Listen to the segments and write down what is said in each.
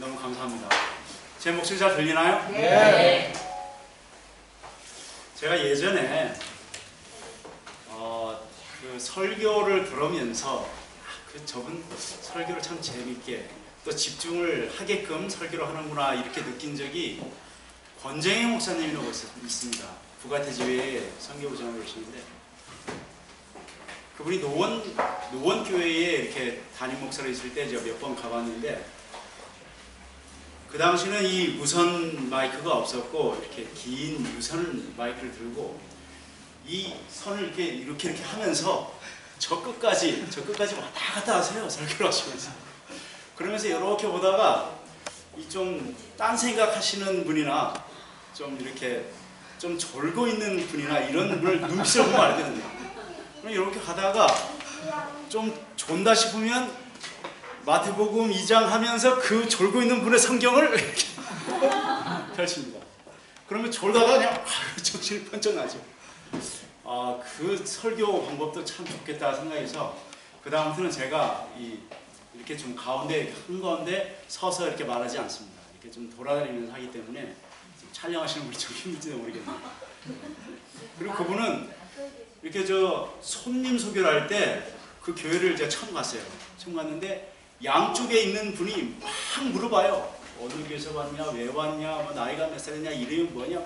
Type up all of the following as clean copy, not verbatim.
너무 감사합니다. 제 목소리 잘 들리나요? 네. 제가 예전에 그 설교를 들으면서 저분 설교를 참 재밌게 또 집중을 하게끔 설교를 하는구나 이렇게 느낀 적이 권정희 목사님이라고 있습니다. 부가태지회에 선교부장으로 계시는데 그분이 노원교회에 이렇게 담임 목사로 있을 때 제가 몇 번 가봤는데 그 당시는 이 무선 마이크가 없었고 이렇게 긴 유선 마이크를 들고 이 선을 이렇게 하면서 저 끝까지 왔다 갔다 하세요. 설교를 하시면서. 그러면서 이렇게 보다가 이 좀 딴 생각하시는 분이나 좀 이렇게 좀 졸고 있는 분이나 이런 분을 눈빛을 보면 알거든요. 그럼 이렇게 가다가 좀 존다 싶으면 마태복음 2장 하면서 그 졸고 있는 분의 성경을 이렇게 펼칩니다. 그러면 졸다가 그냥 정신이 번쩍 나죠. 그 설교 방법도 참 좋겠다 생각해서 그 다음부터는 제가 이렇게 좀 한가운데 서서 이렇게 말하지 않습니다. 이렇게 좀 돌아다니면서 하기 때문에 촬영하시는 분이 좀 힘들지도 모르겠네요. 그리고 그분은 이렇게 손님 소개를 할 때 그 교회를 제가 처음 갔어요. 처음 갔는데 양쪽에 있는 분이 막 물어봐요. 어느 교회에서 왔냐, 왜 왔냐, 뭐 나이가 몇 살이냐, 이름이 뭐냐.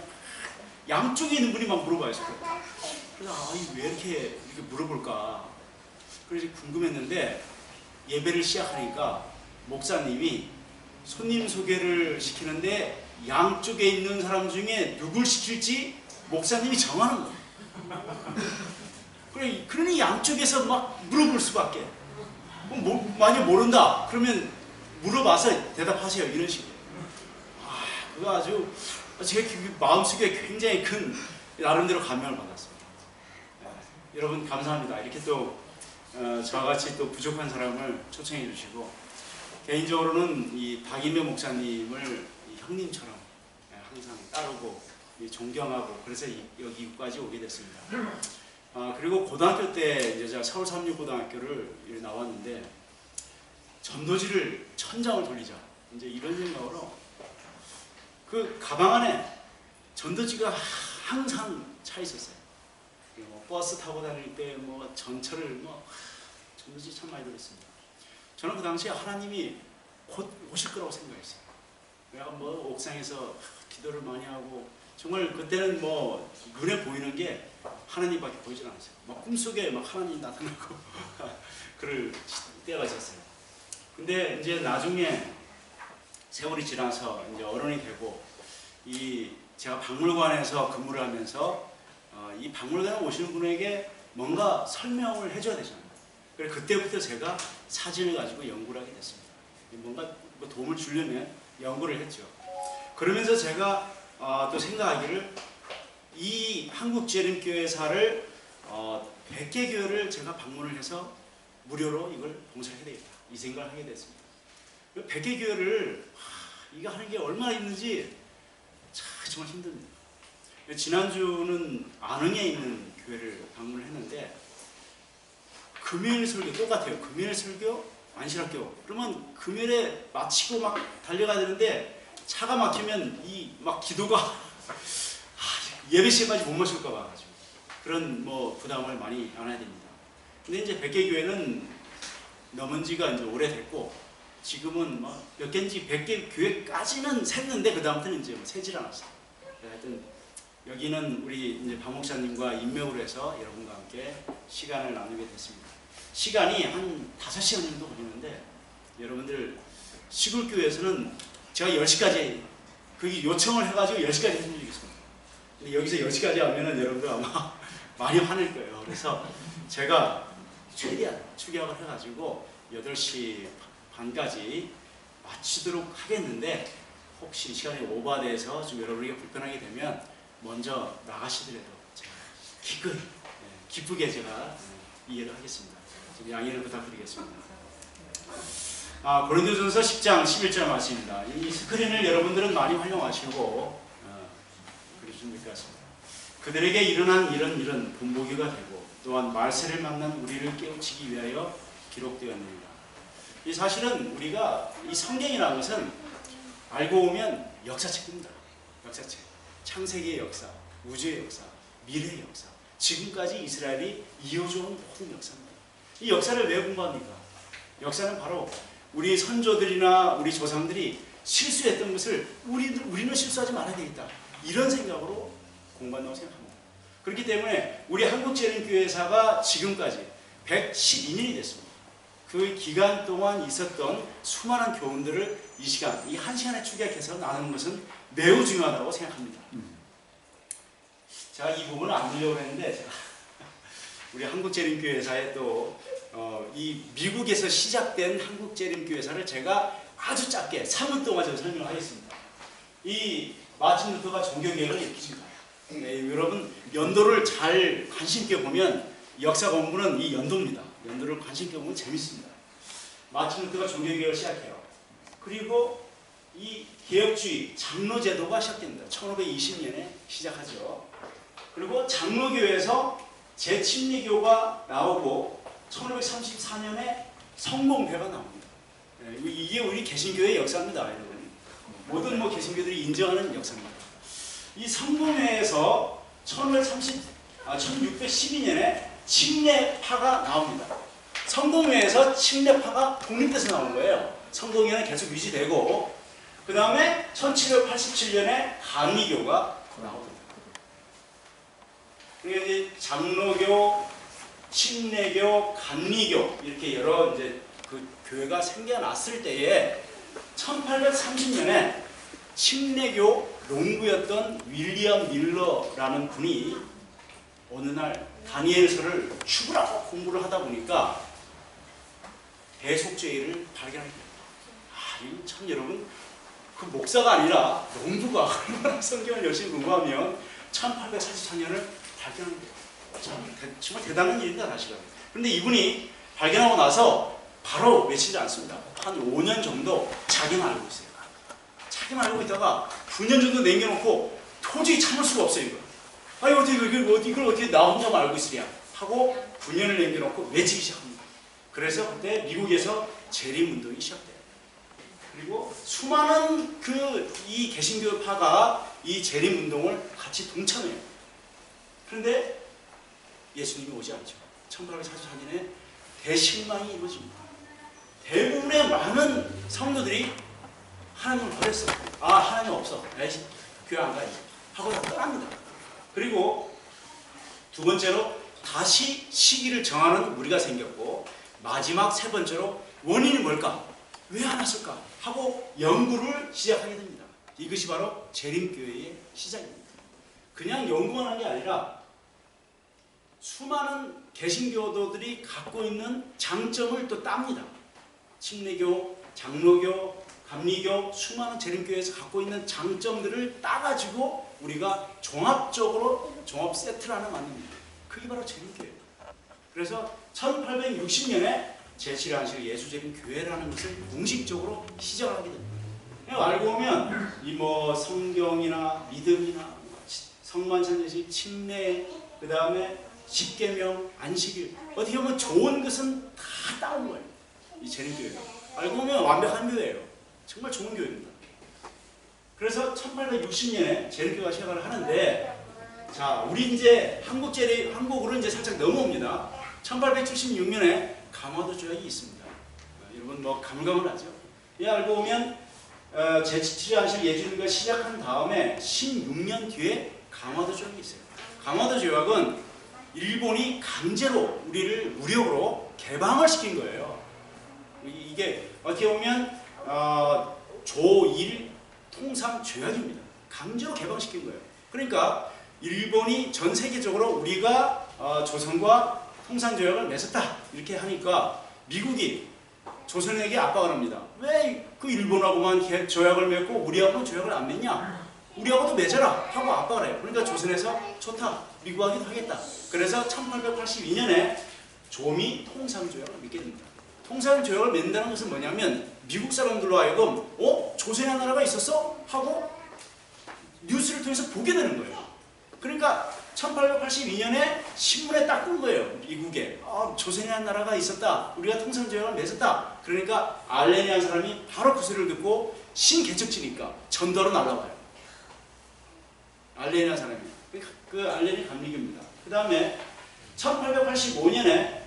양쪽에 있는 분이 막 물어봐요. 그래서 왜 이렇게 물어볼까. 그래서 궁금했는데 예배를 시작하니까 목사님이 손님 소개를 시키는데 양쪽에 있는 사람 중에 누굴 시킬지 목사님이 정하는 거예요. 그러니 양쪽에서 막 물어볼 수밖에. 만약 모른다 그러면 물어봐서 대답하세요. 이런 식으로. 그거 아주 제 마음속에 굉장히 큰 나름대로 감명을 받았습니다. 여러분 감사합니다. 이렇게 또 저와 같이 또 부족한 사람을 초청해 주시고 개인적으로는 이 박인배 목사님을 형님처럼 항상 따르고 존경하고 그래서 여기까지 오게 됐습니다. 그리고 고등학교 때 이제 제가 서울 삼육고등학교를 나왔는데 전도지를 천장을 돌리자 이제 이런 생각으로 그 가방 안에 전도지가 항상 차 있었어요. 버스 타고 다닐 때 전철을 전도지 참 많이 들었습니다. 저는 그 당시에 하나님이 곧 오실 거라고 생각했어요. 내가 옥상에서 기도를 많이 하고 정말 그때는 눈에 보이는 게 하나님밖에 보이질 않았어요. 꿈속에 하나님 나타나고 그럴 때가 있었어요. 근데 이제 나중에 세월이 지나서 이제 어른이 되고 제가 박물관에서 근무를 하면서 이 박물관에 오시는 분에게 뭔가 설명을 해줘야 되잖아요. 그래서 그때부터 제가 사진을 가지고 연구를 하게 됐습니다. 뭔가 도움을 주려면 연구를 했죠. 그러면서 제가 또 생각하기를 이 한국재림교회사를 100개 교회를 제가 방문을 해서 무료로 이걸 봉사를 해야 되겠다. 이 생각을 하게 됐습니다. 100개 교회를 이거 하는 게 얼마나 힘든지 정말 힘듭니다. 지난주는 안흥에 있는 교회를 방문을 했는데 금요일 설교 똑같아요. 금요일 설교, 안식학교. 그러면 금요일에 마치고 달려가야 되는데 차가 막히면 기도가 예배 시간까지 못 마실까 봐 가지고 그런 부담을 많이 안아야 됩니다. 근데 이제 100개 교회는 넘은 지가 이제 오래됐고 지금은 몇 개인지 100개 교회까지는 샜는데 그 다음부터는 이제 세질 않았어요. 하여튼 여기는 우리 이제 박 목사님과 인맥으로 해서 여러분과 함께 시간을 나누게 됐습니다. 시간이 한 5시간 정도 걸리는데 여러분들 시골교회에서는 제가 10시까지 요청을 해가지고 10시까지 해준 적이 있습니다. 근데 여기서 10시까지 하면은 여러분들 아마 많이 화낼 거예요. 그래서 제가 최대한 추격을 해가지고 8시 반까지 마치도록 하겠는데 혹시 시간이 오버돼서 좀 여러분에게 불편하게 되면 먼저 나가시더라도 제가 기쁘게 제가 이해를 하겠습니다. 좀 양해를 부탁드리겠습니다. 고린도전서 10장 11절 말씀입니다. 이 스크린을 여러분들은 많이 활용하시고 그러시면 될 것 같습니다. 그들에게 일어난 일은 본보기가 되고 또한 말세를 만난 우리를 깨우치기 위하여 기록되었느니라. 이 사실은 우리가 이 성경이라는 것은 알고 보면 역사책입니다. 역사책. 창세기의 역사, 우주의 역사, 미래의 역사, 지금까지 이스라엘이 이어져온 모든 역사입니다. 이 역사를 왜 공부합니까? 역사는 바로 우리 선조들이나 우리 조상들이 실수했던 것을 우리는 실수하지 말아야 되겠다, 이런 생각으로 공부한다고 생각합니다. 그렇기 때문에 우리 한국재림교회사가 지금까지 112년이 됐습니다. 그 기간 동안 있었던 수많은 교훈들을 이 시간, 이 한 시간에 축약해서 나누는 것은 매우 중요하다고 생각합니다. 제가 이 부분을 안 들려고 했는데, 제가 우리 한국재림교회사에 또 이 미국에서 시작된 한국재림교회사를 제가 아주 짧게 3분 동안 좀 설명하겠습니다. 이 마틴 루터가 종교개혁을 일으킨 거예요. 네, 여러분 연도를 잘 관심 있게 보면 역사 공부는 이 연도입니다. 연도를 관심 있게 보면 재밌습니다. 마틴 루터가 종교개혁을 시작해요. 그리고 이 개혁주의 장로제도가 시작됩니다. 1520년에 시작하죠. 그리고 장로교에서 제침례교가 나오고 1534년에 성공회가 나옵니다. 이게 우리 개신교의 역사입니다, 여러분. 모든 개신교들이 인정하는 역사입니다. 이 성공회에서 1612년에 침례파가 나옵니다. 성공회에서 침례파가 독립돼서 나온 거예요. 성공회는 계속 유지되고, 그 다음에 1787년에 감리교가 나옵니다. 그러니까 이제 장로교, 침례교, 감리교 이렇게 여러 이제 그 교회가 생겨났을 때에 1830년에 침례교 농부였던 윌리엄 밀러라는 분이 어느 날 다니엘서를 죽으라고 공부를 하다 보니까 대속죄를 발견하게 됩니다. 아, 참 여러분, 그 목사가 아니라 농부가 얼마나 성경을 열심히 공부하면 1844년을 발견하게 돼요. 정말 대단한 일입니다, 사실은. 그런데 이분이 발견하고 나서 바로 외치지 않습니다. 한 5년 정도 자기만 알고 있어요. 자기만 알고 있다가 9년 정도 남겨놓고 도저히 참을 수가 없어요, 이거. 아니, 이걸 어떻게 나 혼자만 알고 있으랴 하고 9년을 남겨놓고 외치기 시작합니다. 그래서 그때 미국에서 재림운동이 시작돼요. 그리고 수많은 이 개신교파가 이 재림운동을 같이 동참해요. 그런데 예수님이 오지 않죠. 1844년에 대실망이 이루어집니다. 대부분의 많은 성도들이 하나님을 버렸어. 아, 하나님 없어. 에이, 교회 안 가야지 하고 다 떠납니다. 그리고 두 번째로 다시 시기를 정하는 무리가 생겼고, 마지막 세 번째로 원인이 뭘까? 왜 안 왔을까? 하고 연구를 시작하게 됩니다. 이것이 바로 재림교회의 시작입니다. 그냥 연구만 하는 게 아니라 수많은 개신교도들이 갖고 있는 장점을 또 땁니다. 침례교, 장로교, 감리교, 수많은 재림교회에서 갖고 있는 장점들을 따가지고 우리가 종합적으로 종합 세트를 하나 만듭니다. 그게 바로 재림교회예요. 그래서 1860년에 제7안식 예수재림교회라는 것을 공식적으로 시작을 하게 됩니다. 알고 보면 이 성경이나 믿음이나 성만찬제식, 침례, 그 다음에 십계명, 안식일, 어떻게 보면 좋은 것은 다 따온 거예요. 이 재림교회가. 알고 보면 완벽한 교회예요. 정말 좋은 교회입니다. 그래서 1860년에 재림교회가 시작을 하는데, 자, 우리 이제 한국으로 이제 살짝 넘어옵니다. 1876년에 강화도 조약이 있습니다. 여러분 감감을 하죠. 이 알고 보면 제7안식 예수님과 시작한 다음에 16년 뒤에 강화도 조약이 있어요. 강화도 조약은 일본이 강제로 우리를 무력으로 개방을 시킨 거예요. 이게 어떻게 보면 조1 통상 조약입니다. 강제로 개방시킨 거예요. 그러니까 일본이 전 세계적으로 우리가 조선과 통상 조약을 맺었다 이렇게 하니까 미국이 조선에게 압박을 합니다. 왜 그 일본하고만 조약을 맺고 우리하고는 조약을 안 맺냐? 우리하고도 맺어라 하고 압박을 해요. 그러니까 조선에서 좋다, 미국하기도 하겠다. 그래서 1882년에 조미 통상조약을 맺게 됩니다. 통상조약을 맺는다는 것은 뭐냐면 미국 사람들로 하여금 조선이라는 나라가 있었어? 하고 뉴스를 통해서 보게 되는 거예요. 그러니까 1882년에 신문에 딱 뜬 거예요. 미국에. 조선이라는 나라가 있었다. 우리가 통상조약을 맺었다. 그러니까 알렌이라는 사람이 바로 그 소리를 듣고 신개척지니까 전도하러 날아와요. 알렌이라는 사람이. 그 알렌이 감리교입니다. 그 다음에 1885년에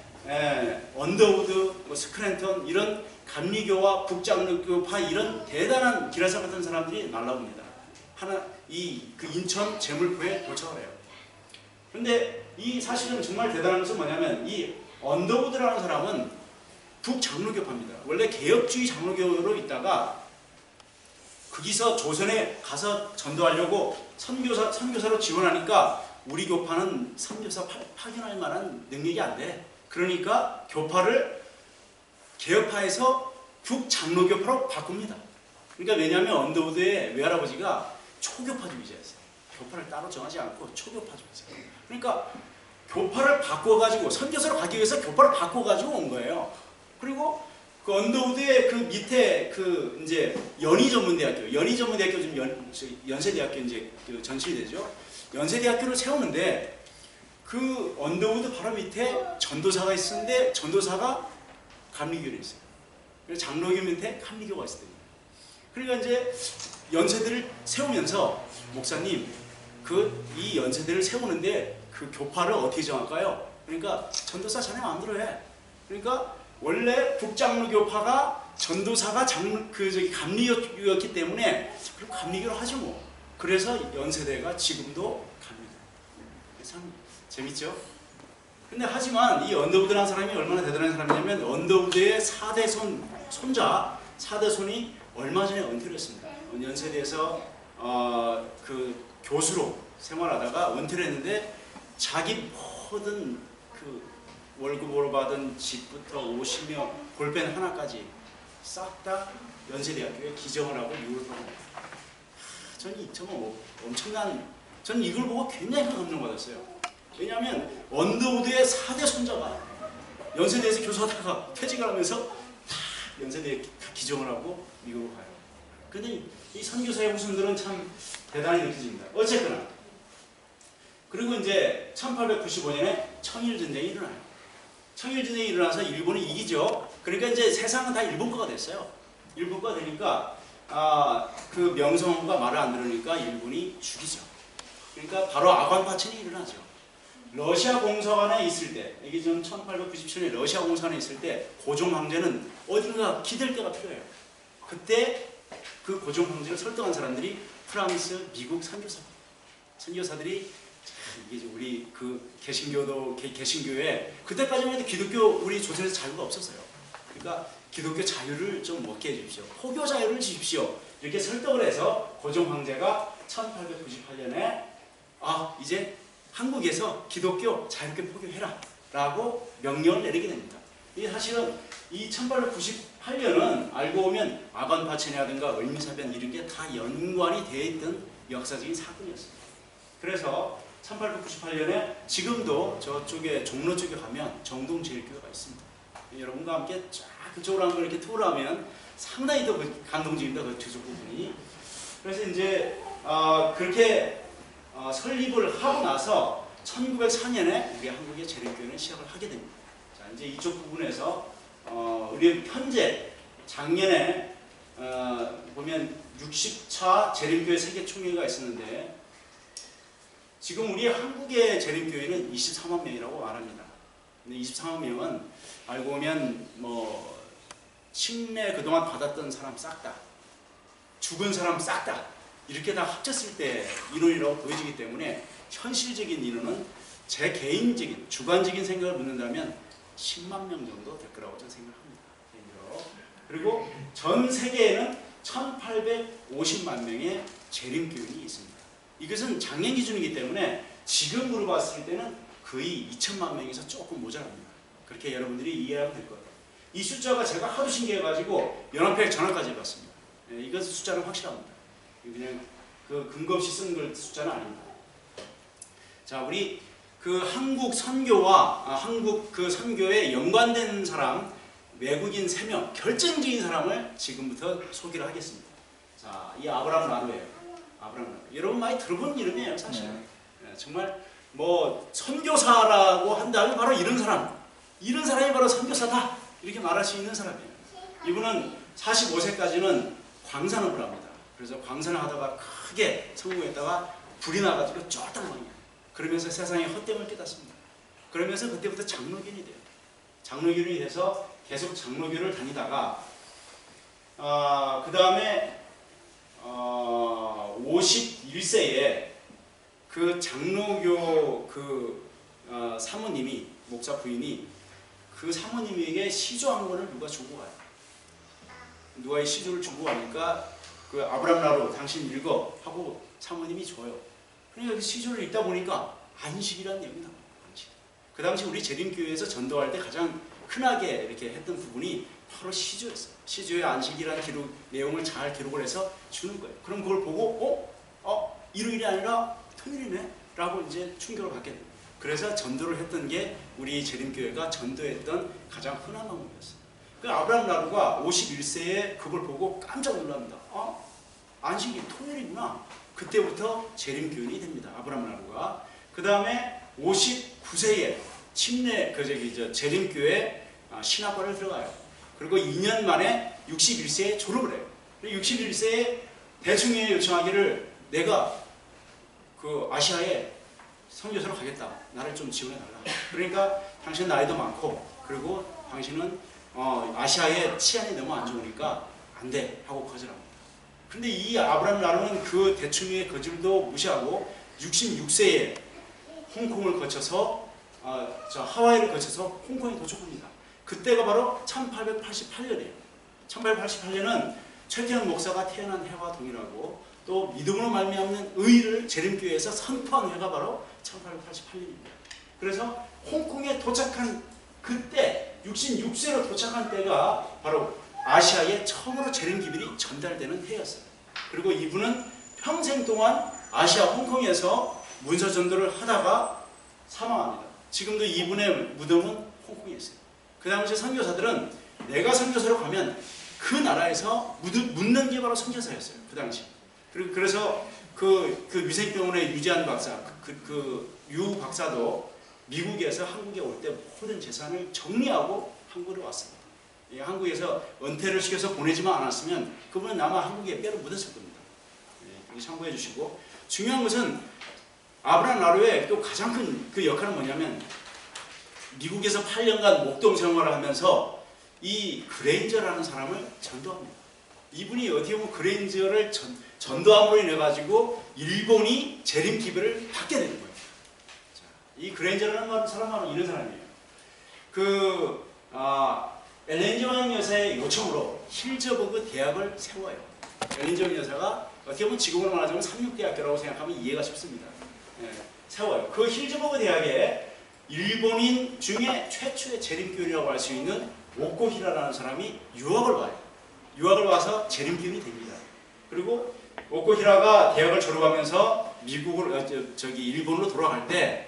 언더우드, 스크랜턴 이런 감리교와 북장로교파 이런 대단한 기라사 같은 사람들이 날라옵니다. 그 인천 제물포에 도착을 해요. 근데 이 사실은 정말 대단한 것은 뭐냐면 이 언더우드라는 사람은 북장로교파입니다. 원래 개혁주의 장로교로 있다가 거기서 조선에 가서 전도하려고 선교사로 지원하니까 우리 교파는 선교사 파견할 만한 능력이 안 돼. 그러니까 교파를 개혁파에서 북장로교파로 바꿉니다. 그러니까 왜냐하면 언더우드의 외할아버지가 초교파주의자였어요. 교파를 따로 정하지 않고 초교파주의자. 그러니까 교파를 바꿔가지고 선교사로 가기 위해서 교파를 바꿔가지고 온 거예요. 그리고 그 언더우드의 그 밑에 그 이제 연희전문대학교 지금 연세대학교 이제 그 전실되죠. 연세대학교를 세우는데 그 언더우드 바로 밑에 전도사가 있었는데 전도사가 감리교를 있어요. 그래서 장로교 밑에 감리교가 있었대요. 그러니까 이제 연세대를 세우면서 목사님 이 연세대를 세우는데 그 교파를 어떻게 정할까요? 그러니까 전도사 자네 마음대로 해. 그러니까 원래 북장로교파가 전도사가 감리교였기 때문에 그럼 감리교로 하죠 뭐. 그래서 연세대가 지금도 감리교. 참 재밌죠? 근데 하지만 이 언더우드라는 사람이 얼마나 대단한 사람이냐면 언더우드의 4대 손이 얼마 전에 은퇴를 했습니다. 연세대에서 그 교수로 생활하다가 은퇴를 했는데 자기 모든 그 월급으로 받은 집부터 옷이며 볼펜 하나까지 싹 다 연세대학교에 기정을 하고 미국으로 보냅니다. 저는 정말 엄청난, 저는 이걸 보고 굉장히 감동받았어요. 왜냐하면 언더우드의 4대 손자가 연세대에서 교수하다가 퇴직을 하면서 다 연세대에 기정을 하고 미국으로 가요. 근데 이 선교사의 후손들은 참 대단히 느껴집니다. 어쨌거나 그리고 이제 1895년에 청일전쟁이 일어나요. 청일전쟁이 일어나서 일본이 이기죠. 그러니까 이제 세상은 다 일본 거가 됐어요. 일본 거가 되니까 그 명성황후가 말을 안 들으니까 일본이 죽이죠. 그러니까 바로 아관파천이 일어나죠. 러시아 공사관에 있을 때, 이게 좀 1897년에 러시아 공사관에 있을 때 고종 황제는 어딘가 기댈 데가 필요해요. 그때 그 고종 황제를 설득한 사람들이 프랑스, 미국 선교사들이 이게 우리 그 개신교에 그때까지만 해도 기독교 우리 조선에서 자유가 없었어요. 그러니까 기독교 자유를 좀 먹게 해주십시오. 포교 자유를 주십시오. 이렇게 설득을 해서 고종 황제가 1898년에 이제 한국에서 기독교 자유롭게 포교해라 라고 명령을 내리게 됩니다. 이게 사실은 이 1898년은 알고 보면 아관파천이라든가 을미사변 이런 게 다 연관이 되어 있던 역사적인 사건이었습니다. 그래서 1898년에 지금도 저쪽에 종로 쪽에 가면 정동제일교회가 있습니다. 여러분과 함께 쫙 그쪽으로 한번 이렇게 투어를 하면 상당히 더 감동적입니다. 그 뒤쪽 부분이. 그래서 이제 그렇게 설립을 하고 나서 1904년에 우리 한국의 재림교회는 시작을 하게 됩니다. 자, 이제 이쪽 부분에서 우리 현재 작년에 보면 60차 재림교회 세계총회가 있었는데 지금 우리 한국의 재림교회는 24만 명이라고 말합니다. 근데 24만 명은 알고 보면 뭐 침례 그동안 받았던 사람 싹 다, 죽은 사람 싹 다 이렇게 다 합쳤을 때 인원이라고 보여지기 때문에 현실적인 인원은 제 개인적인 주관적인 생각을 묻는다면 10만 명 정도 될 거라고 저는 생각합니다. 그리고 전 세계에는 1850만 명의 재림교인이 있습니다. 이것은 작년 기준이기 때문에 지금으로 봤을 때는 거의 2천만 명에서 조금 모자랍니다. 그렇게 여러분들이 이해하면 될 것 같아요. 이 숫자가 제가 하도 신기해가지고 연합회에 전화까지 해봤습니다. 이것은 숫자는 확실합니다. 그냥 그 근거 없이 쓴 걸 숫자는 아닙니다. 자, 우리 그 한국 선교와 한국 그 선교에 연관된 사람 외국인 3명 결정적인 사람을 지금부터 소개를 하겠습니다. 자, 이 아브라함 라루예요. 아브라함 라루. 여러분 많이 들어본 이름이에요, 사실. 정말 뭐 선교사라고 한다면 바로 이런 사람이 바로 선교사다 이렇게 말할 수 있는 사람이에요. 이분은 45세까지는 광산업을 합니다. 그래서 광산을 하다가 크게 성공했다가 불이 나가지고 쫄딱 망해요. 그러면서 세상의 헛됨을 깨닫습니다. 그러면서 그때부터 장로균이 돼요. 장로균이 돼서 계속 장로교를 다니다가 그 다음에 51세에 그 장로교 사모님이 목사 부인이 그 사모님에게 시조 한 권을 누가 주고 가요. 누가 이 시조를 주고 가니까 그 아브람 나루 당신 읽어 하고 사모님이 줘요. 그러니까 그 시조를 읽다 보니까 안식이라는 내용이 나와요. 안식. 그 당시 우리 재림교회에서 전도할 때 가장 흔하게 이렇게 했던 부분이 바로 시조였어요. 시조의 안식이라는 내용을 잘 기록을 해서 주는 거예요. 그럼 그걸 보고 일요일이 아니라 토요일이네? 라고 이제 충격을 받게 됩니다. 그래서 전도를 했던 게 우리 재림교회가 전도했던 가장 흔한 방법이었어요. 그 아브람 나루가 51세에 그걸 보고 깜짝 놀랍니다. 안식이 토요일이구나. 그때부터 재림교인이 됩니다. 아브람 나루가. 그 다음에 59세에 재림교회 신학과를 들어가요. 그리고 2년 만에 61세에 졸업을 해요. 61세에 대충에 요청하기를 내가 그 아시아에 선교사로 가겠다. 나를 좀 지원해달라. 그러니까 당신 나이도 많고 그리고 당신은 아시아에 치안이 너무 안 좋으니까 안 돼 하고 거절합니다. 근데 이 아브람 나루는 그 대충의 거절도 무시하고 66세에 홍콩을 거쳐서 하와이를 거쳐서 홍콩에 도착합니다. 그때가 바로 1888년이에요. 1888년은 최태원 목사가 태어난 해와 동일하고 또 믿음으로 말미암는 의를 재림교회에서 선포한 해가 바로 1888년입니다. 그래서 홍콩에 도착한 그때 66세로 도착한 때가 바로 아시아에 처음으로 재림기별이 전달되는 해였어요. 그리고 이분은 평생 동안 아시아 홍콩에서 문서전도를 하다가 사망합니다. 지금도 이분의 무덤은 홍콩에 있어요. 그 당시 선교사들은 내가 선교사로 가면 그 나라에서 묻는 게 바로 선교사였어요. 그 당시. 그래서 그 위생병원의 유지한 박사, 유 박사도 미국에서 한국에 올 때 모든 재산을 정리하고 한국으로 왔습니다. 한국에서 은퇴를 시켜서 보내지만 않았으면 그분은 아마 한국에 뼈를 묻었을 겁니다. 여기 참고해 주시고, 중요한 것은 아브람 나루의 또 가장 큰 그 역할은 뭐냐면 미국에서 8년간 목동 생활을 하면서 이 그레인저라는 사람을 전도합니다. 이분이 어떻게 보면 그레인저를 전도함으로 인해 가지고 일본이 재림 기별을 받게 되는 거예요. 자, 이 그레인저라는 사람은 이런 사람이에요. 엘렌 조항 여사의 요청으로 힐즈버그 대학을 세워요. 엘렌 조항 여사가 어떻게 보면 지금으로 말하자면 삼육대학교라고 생각하면 이해가 쉽습니다. 세워요. 그 힐즈버그 대학에 일본인 중에 최초의 재림교인이라고 할 수 있는 오코히라라는 사람이 유학을 와요. 유학을 와서 재림교인이 됩니다. 그리고 오코히라가 대학을 졸업하면서 일본으로 돌아갈 때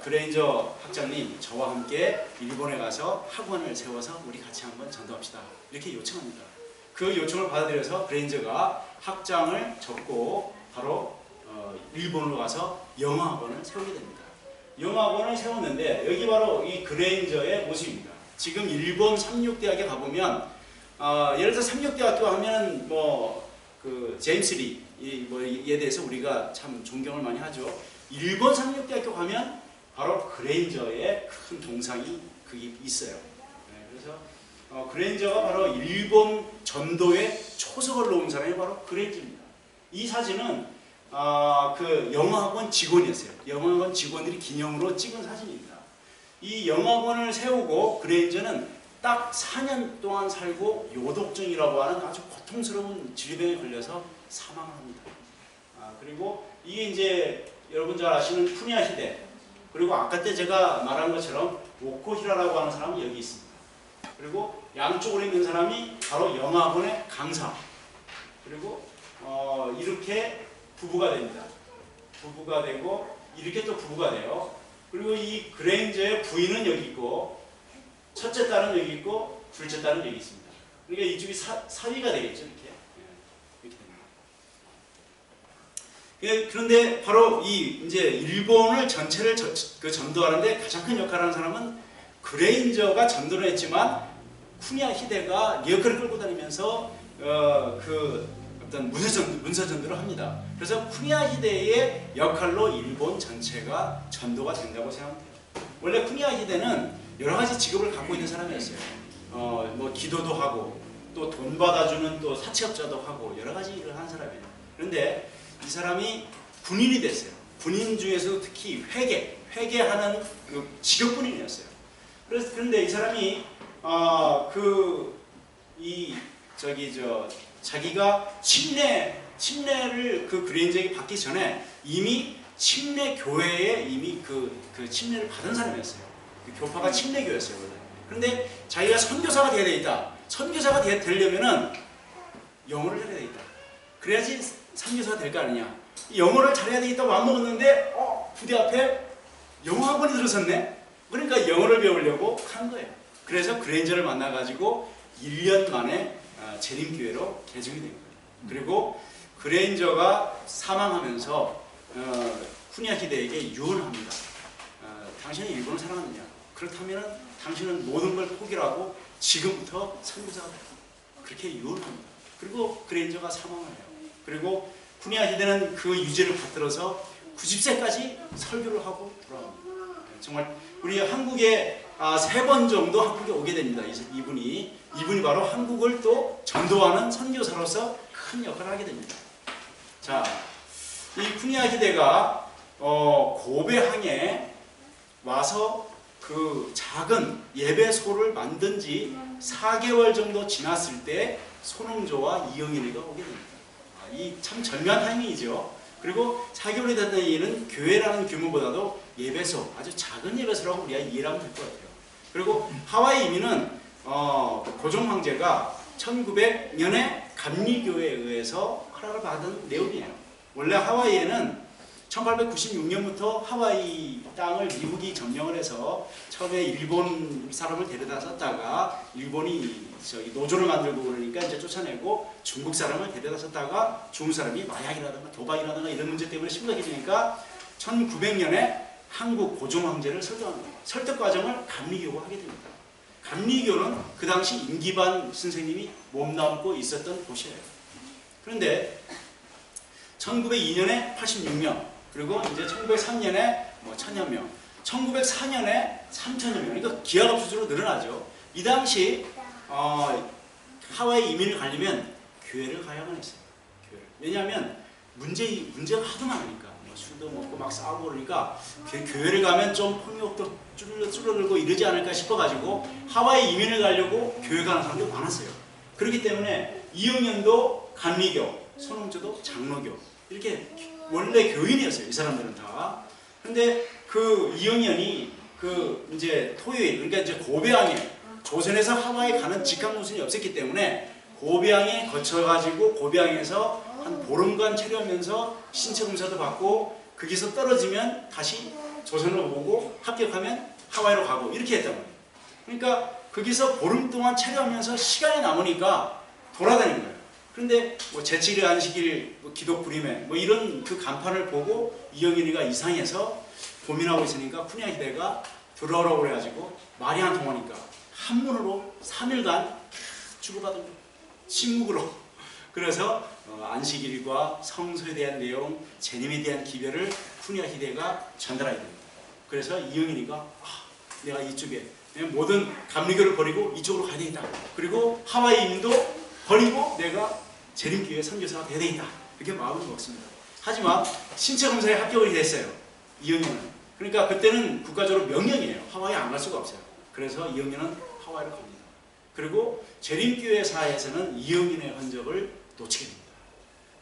그레인저 학장님 저와 함께 일본에 가서 학원을 세워서 우리 같이 한번 전도합시다. 이렇게 요청합니다. 그 요청을 받아들여서 그레인저가 학장을 접고 바로 일본으로 가서 영어학원을 세우게 됩니다. 영어학원을 세웠는데 여기 바로 이 그레인저의 모습입니다. 지금 일본 삼육대학에 가보면 예를 들어 삼육대학교 하면 제임스 리에 대해서 우리가 참 존경을 많이 하죠. 일본 삼육대학교 가면 바로 그레인저의 큰 동상이 그게 있어요. 그래서 그레인저가 바로 일본 전도의 초석을 놓은 사람이 바로 그레인저입니다. 이 사진은 그 영어학원 직원이었어요. 영어학원 직원들이 기념으로 찍은 사진입니다. 이 영어학원을 세우고 그레인저는 딱 4년 동안 살고 요독증이라고 하는 아주 고통스러운 질병에 걸려서 사망을 합니다. 그리고 이게 이제 여러분 잘 아시는 푸니아 시대, 그리고 아까 때 제가 말한 것처럼 오코히라라고 하는 사람은 여기 있습니다. 그리고 양쪽으로 있는 사람이 바로 영어학원의 강사, 그리고 이렇게 부부가 됩니다. 부부가 되고 이렇게 또 부부가 돼요. 그리고 이 그레인저의 부인은 여기 있고 첫째 딸은 여기 있고 둘째 딸은 여기 있습니다. 그러니까 이쪽이 사위가 되겠죠. 이렇게 됩니다. 예, 그런데 바로 이 이제 일본을 전체를 전도하는데 가장 큰 역할을 하는 사람은 그레인저가 전도를 했지만 쿠니아 히데가 리어카를 끌고 다니면서 그 어떤 문서 전도를 합니다. 그래서 쿠니아 히데의 역할로 일본 전체가 전도가 된다고 생각합니다. 원래 쿠니아 히데는 여러 가지 직업을 갖고 있는 사람이었어요. 뭐 기도도 하고 또 돈 받아주는 또 사채업자도 하고 여러 가지 일을 하는 사람이에요. 그런데 이 사람이 군인이 됐어요. 군인 중에서도 특히 회계하는 그 직업 군인이었어요. 그런데 이 사람이 자기가 침례를 그 그레인저에게 받기 전에 이미 침례 교회에 이미 그 침례를 받은 사람이었어요. 그 교파가 침례교였어요. 그런데 자기가 선교사가 되어야 되겠다. 선교사가 되려면은 영어를 잘해야 되겠다. 그래야지 선교사가 될 거 아니냐. 영어를 잘해야 되겠다고 마음먹었는데 부대 앞에 영어 학원이 들어섰네. 그러니까 영어를 배우려고 한 거예요. 그래서 그레인저를 만나가지고 1년 만에 재림교회로 개종이 된 거예요. 그리고 그레인저가 사망하면서 쿠니아 히데에게 유언합니다. 당신이 일본을 사랑하느냐? 그렇다면 당신은 모든 걸 포기하고 지금부터 선교사가 되라. 그렇게 유언합니다. 그리고 그레인저가 사망을 해요. 그리고 쿠니아 히데는 그 유죄를 받들어서 90세까지 설교를 하고 돌아옵니다. 정말 우리 한국에 3번 정도 한국에 오게 됩니다. 이분이 바로 한국을 또 전도하는 선교사로서 큰 역할을 하게 됩니다. 자, 이 쿠니아 히데가 고베항에 와서 그 작은 예배소를 만든 지 4개월 정도 지났을 때 손흥조와 이영일이가 오게 됩니다. 이 참 절묘한 타이밍이죠. 그리고 4개월이 됐다는 얘기는 교회라는 규모보다도 예배소, 아주 작은 예배소라고 우리가 이해를 하면 될 것 같아요. 그리고 하와이 이민은 고종 황제가 1900년에 감리교회에 의해서 허락을 받은 내용이에요. 원래 하와이에는 1896년부터 하와이 땅을 미국이 점령을 해서 처음에 일본 사람을 데려다 썼다가 일본이 노조를 만들고 그러니까 이제 쫓아내고 중국 사람을 데려다 썼다가 중국 사람이 마약이라든가 도박이라든가 이런 문제 때문에 심각해지니까 1900년에 한국 고종 황제를 설득합니다. 설득 과정을 감리교가 하게 됩니다. 감리교는 그 당시 임기반 선생님이 몸담고 있었던 곳이에요. 그런데 1902년에 86명, 그리고 이제 1903년에 1000여 1904년에 3000여 명, 그러니까 기하급수적으로 늘어나죠. 이 당시 하와이 이민을 가려면 교회를 가야만 했어요. 교회를. 왜냐하면 문제가 하도 많으니까 술도 먹고 막 싸우고 그러니까 교회를 가면 좀 폭력도 줄어들고 이러지 않을까 싶어가지고 하와이 이민을 가려고 교회 가는 사람도 많았어요. 그렇기 때문에 이영년도 감리교, 손흥조도 장로교 이렇게 원래 교인이었어요. 이 사람들은 다. 근데 그 이영년이 이제 토요일, 그러니까 이제 고베항에 조선에서 하와이 가는 직항 노선이 없었기 때문에 고베항에 거쳐가지고 고베항에서 한 보름간 체류하면서 신체 검사도 받고 거기서 떨어지면 다시 조선으로 오고 합격하면 하와이로 가고 이렇게 했단 말이에요. 그러니까 거기서 보름 동안 체류하면서 시간이 남으니까 돌아다니는 거예요. 그런데 제7일 안식일 기독 불임회 이런 그 간판을 보고 이영일이가 이상해서 고민하고 있으니까 쿠니아 히데가 들어오라고 그래가지고 말이 안 통하니까 한문으로 3일간 주고받은 거예요. 침묵으로. 그래서 안식일과 성소에 대한 내용, 재림에 대한 기별을 쿠니아 히데가 전달하게 됩니다. 그래서 이영일이가 내가 이쪽에 모든 감리교를 버리고 이쪽으로 가야 되겠다. 그리고 하와이 이민도 버리고 내가 재림교회 선교사가 되어야 되겠다. 이렇게 마음을 먹습니다. 하지만 신체 검사에 합격이 됐어요. 이영년은. 그러니까 그때는 국가적으로 명령이에요. 하와이 안 갈 수가 없어요. 그래서 이영년은 하와이로 갑니다. 그리고 재림교회사에서는 이영년의 흔적을 놓치게 됩니다.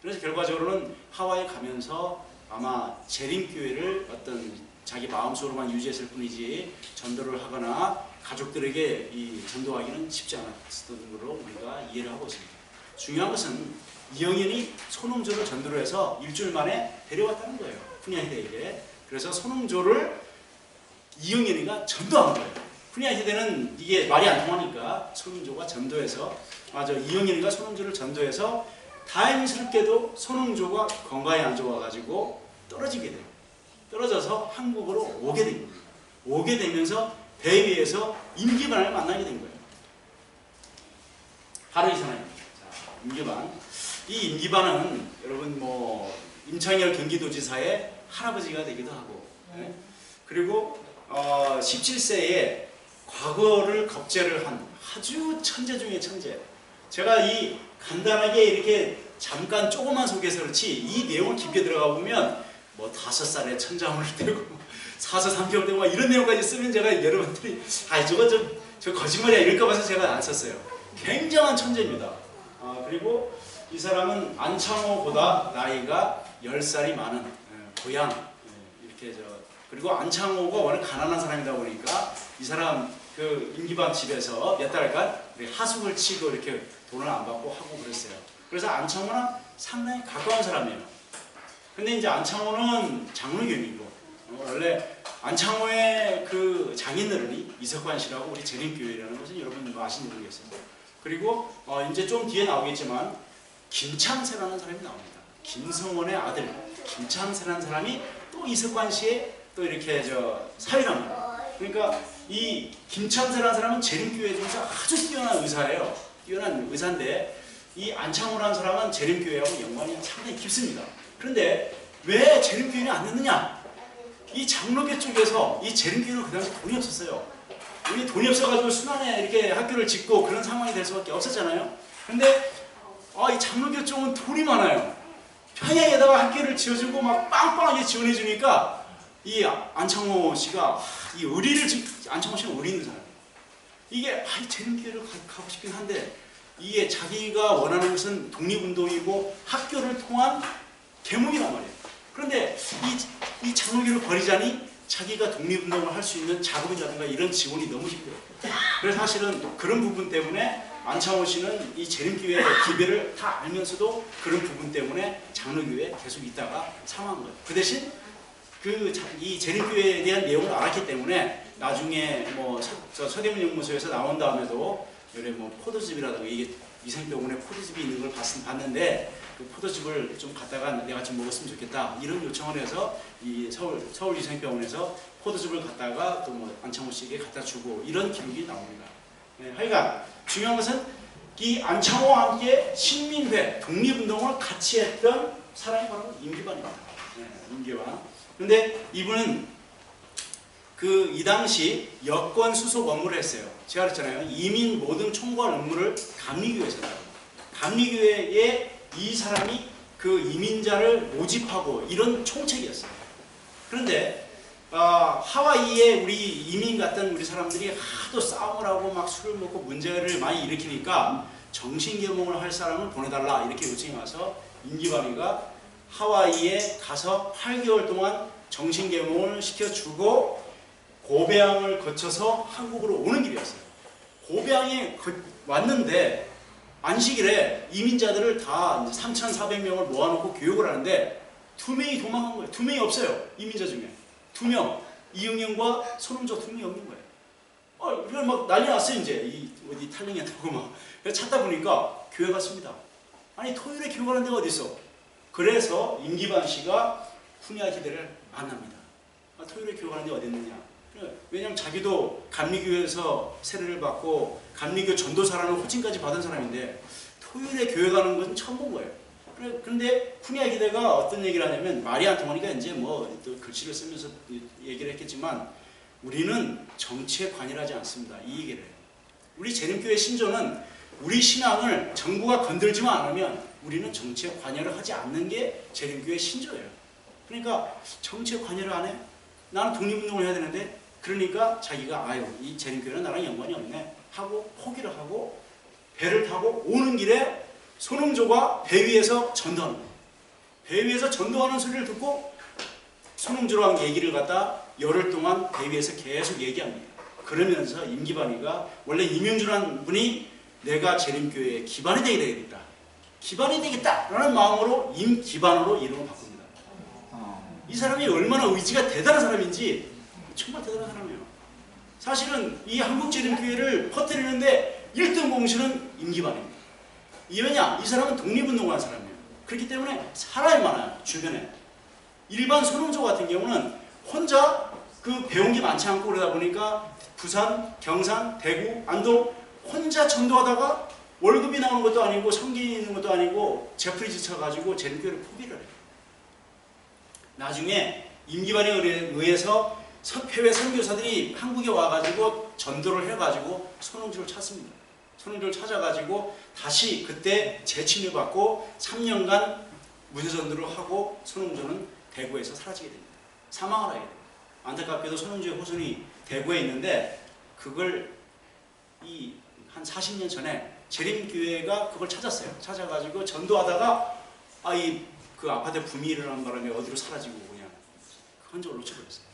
그래서 결과적으로는 하와이 가면서 아마 재림교회를 어떤 자기 마음속으로만 유지했을 뿐이지 전도를 하거나 가족들에게 이 전도하기는 쉽지 않았던 걸로 우리가 이해를 하고 있습니다. 중요한 것은 이영년이 손흥조를 전도를 해서 일주일 만에 데려왔다는 거예요. 쿠니아 히데에게. 그래서 손흥조를 이영년이가 전도한 거예요. 쿠니아 히데는 이게 말이 안 통하니까 손흥조가 전도해서 이영년이가 손흥조를 전도해서 다행스럽게도 손흥조가 건강이 안 좋아가지고 떨어지게 돼요. 떨어져서 한국으로 오게 됩니다. 오게 되면서 배 위에서 임기반을 만나게 된 거예요. 바로 이 사람입니다. 자, 임기반. 이 임기반은 여러분 뭐 임창열 경기도지사의 할아버지가 되기도 하고, 그리고 17세에 과거를 겁제를 한 아주 천재 중에 천재. 제가 이 간단하게 이렇게 잠깐 조금만 소개해서 그렇지 이 내용을 깊게 들어가 보면 뭐 5살에 천자문을 떼고 사서 3개월 되고 이런 내용까지 쓰면 제가 여러분들이 저 거짓말이야 이럴까 봐서 제가 안 썼어요. 굉장한 천재입니다. 그리고 이 사람은 안창호보다 나이가 10살이 많은 고향 이렇게 그리고 안창호가 워낙 가난한 사람이다 보니까 이 사람 그 임기반 집에서 몇 달간 하숙을 치고 이렇게 돈을 안 받고 하고 그랬어요. 그래서 안창호는 상당히 가까운 사람이에요. 근데 이제 안창호는 장로교인이고 원래 안창호의 그 장인어른이 이석환 씨라고 우리 재림교회라는 것은 여러분 아시는지 모르겠어요. 그리고 이제 좀 뒤에 나오겠지만 김창세라는 사람이 나옵니다. 김성원의 아들 김창세라는 사람이 또 이석환 씨의 또 이렇게 사위랍니다. 그러니까 이 김창세라는 사람은 재림교회 중에서 아주 뛰어난 의사예요. 뛰어난 의사인데 이 안창호라는 사람은 재림교회하고 연관이 상당히 깊습니다. 그런데 왜 재림교회는 안 됐느냐? 이 장로교 쪽에서 이 재림교회는 그 당시 돈이 없었어요. 우리 돈이 없어가지고 순환에 이렇게 학교를 짓고 그런 상황이 될 수밖에 없었잖아요. 근데 이 장로교 쪽은 돈이 많아요. 평양에다가 학교를 지어주고 막 빵빵하게 지원해주니까 이 안창호 씨가 이 의리를 안창호 씨는 의리 있는 사람이에요. 이게 재림교회를 가고 싶긴 한데 이게 자기가 원하는 것은 독립운동이고 학교를 통한 계몽이란 말이에요. 그런데 이 장로교를 버리자니 자기가 독립운동을 할 수 있는 자금이라든가 이런 지원이 너무 힘들어요. 그래서 사실은 그런 부분 때문에 안창호 씨는 이 재림교회의 기별을 다 알면서도 그런 부분 때문에 장로교회에 계속 있다가 사망한 거예요. 그 대신 이 재림교회에 대한 내용을 알았기 때문에 나중에 뭐 서대문 연구소에서 나온 다음에도 뭐 포도즙이라든가 이게 위생병원에 포도즙이 있는 걸 봤는데 그 포도즙을 좀 갖다가 내가 좀 먹었으면 좋겠다 이런 요청을 해서 이 서울 위생병원에서 포도즙을 갖다가 또 뭐 안창호 씨에게 갖다 주고 이런 기록이 나옵니다. 하여간 중요한 것은 이 안창호와 함께 신민회 독립운동을 같이 했던 사람이 바로 임기반입니다. 임기반. 근데 이분은 이 당시 여권 수속 업무를 했어요. 제가 그랬잖아요. 이민 모든 총괄 업무를 감리교회에서 했다고. 감리교회에 이 사람이 그 이민자를 모집하고 이런 총책이었어요. 그런데 하와이에 우리 이민 갔던 우리 사람들이 하도 싸움을 하고 막 술을 먹고 문제를 많이 일으키니까 정신계몽을 할 사람을 보내달라 이렇게 요청이 와서 임기반이가 하와이에 가서 8개월 동안 정신계몽을 시켜주고 고베항을 거쳐서 한국으로 오는 길이었어요. 고베항에 왔는데 안식일에 이민자들을 다 3,400명을 모아놓고 교육을 하는데 2명이 도망간 거예요. 2명이 없어요. 이민자 중에. 2명. 이응영과 손흥조 2명이 없는 거예요. 그래 막 난리 났어요. 이제 어디 탈링했다고 막. 그래서 찾다 보니까 교회 갔습니다. 아니 토요일에 교육하는 데가 어디 있어? 그래서 임기반 씨가 후니아 기대를 만납니다. 토요일에 교육하는 데 어디 있느냐? 왜냐면 자기도 감리교회에서 세례를 받고 감리교 전도사라는 호칭까지 받은 사람인데 토요일에 교회 가는 것은 처음 본 거예요. 그런데 후니아 기대가 어떤 얘기를 하냐면 말이 안 통하니까 이제 뭐 또 글씨를 쓰면서 얘기를 했겠지만 우리는 정치에 관여하지 않습니다. 이 얘기를 해요. 우리 재림교회 신조는 우리 신앙을 정부가 건들지만 않으면 우리는 정치에 관여를 하지 않는 게 재림교회 신조예요. 그러니까 정치에 관여를 안 해? 나는 독립운동을 해야 되는데 그러니까 자기가 이 재림교회는 나랑 연관이 없네 하고 포기를 하고 배를 타고 오는 길에 손흥조가 배 위에서 전도하는 거예요. 배 위에서 전도하는 소리를 듣고 손흥조랑 얘기를 갖다 열흘 동안 배 위에서 계속 얘기합니다. 그러면서 임기반이가 원래 이명주라는 분이 내가 재림교회의 기반이 되겠다. 기반이 되겠다라는 마음으로 임기반으로 이름을 바꿉니다. 이 사람이 얼마나 의지가 대단한 사람인지 정말 대단한 사람이에요. 사실은 이 한국재림교회를 퍼뜨리는데 1등 공신은 임기반입니다. 왜냐? 이 사람은 독립운동한 사람이에요. 그렇기 때문에 사람이 많아요. 주변에. 일반 손흥조 같은 경우는 혼자 그 배운 게 많지 않고 그러다 보니까 부산, 경산, 대구, 안동 혼자 전도하다가 월급이 나오는 것도 아니고 성기 있는 것도 아니고 제프리즈 쳐가지고 재림교회를 포기를 해요. 나중에 임기반에 의해서 해외 선교사들이 한국에 와가지고 전도를 해가지고 손흥조를 찾습니다. 손흥조를 찾아가지고 다시 그때 재침입받고 3년간 무죄전도를 하고 손흥조는 대구에서 사라지게 됩니다. 사망을 하게 됩니다. 안타깝게도 손흥조의 후손이 대구에 있는데 그걸 한 40년 전에 재림교회가 그걸 찾았어요. 찾아가지고 전도하다가 그 아파트에 붐이 일어나는 바람에 어디로 사라지고 그냥 그 흔적을 놓쳐버렸어요.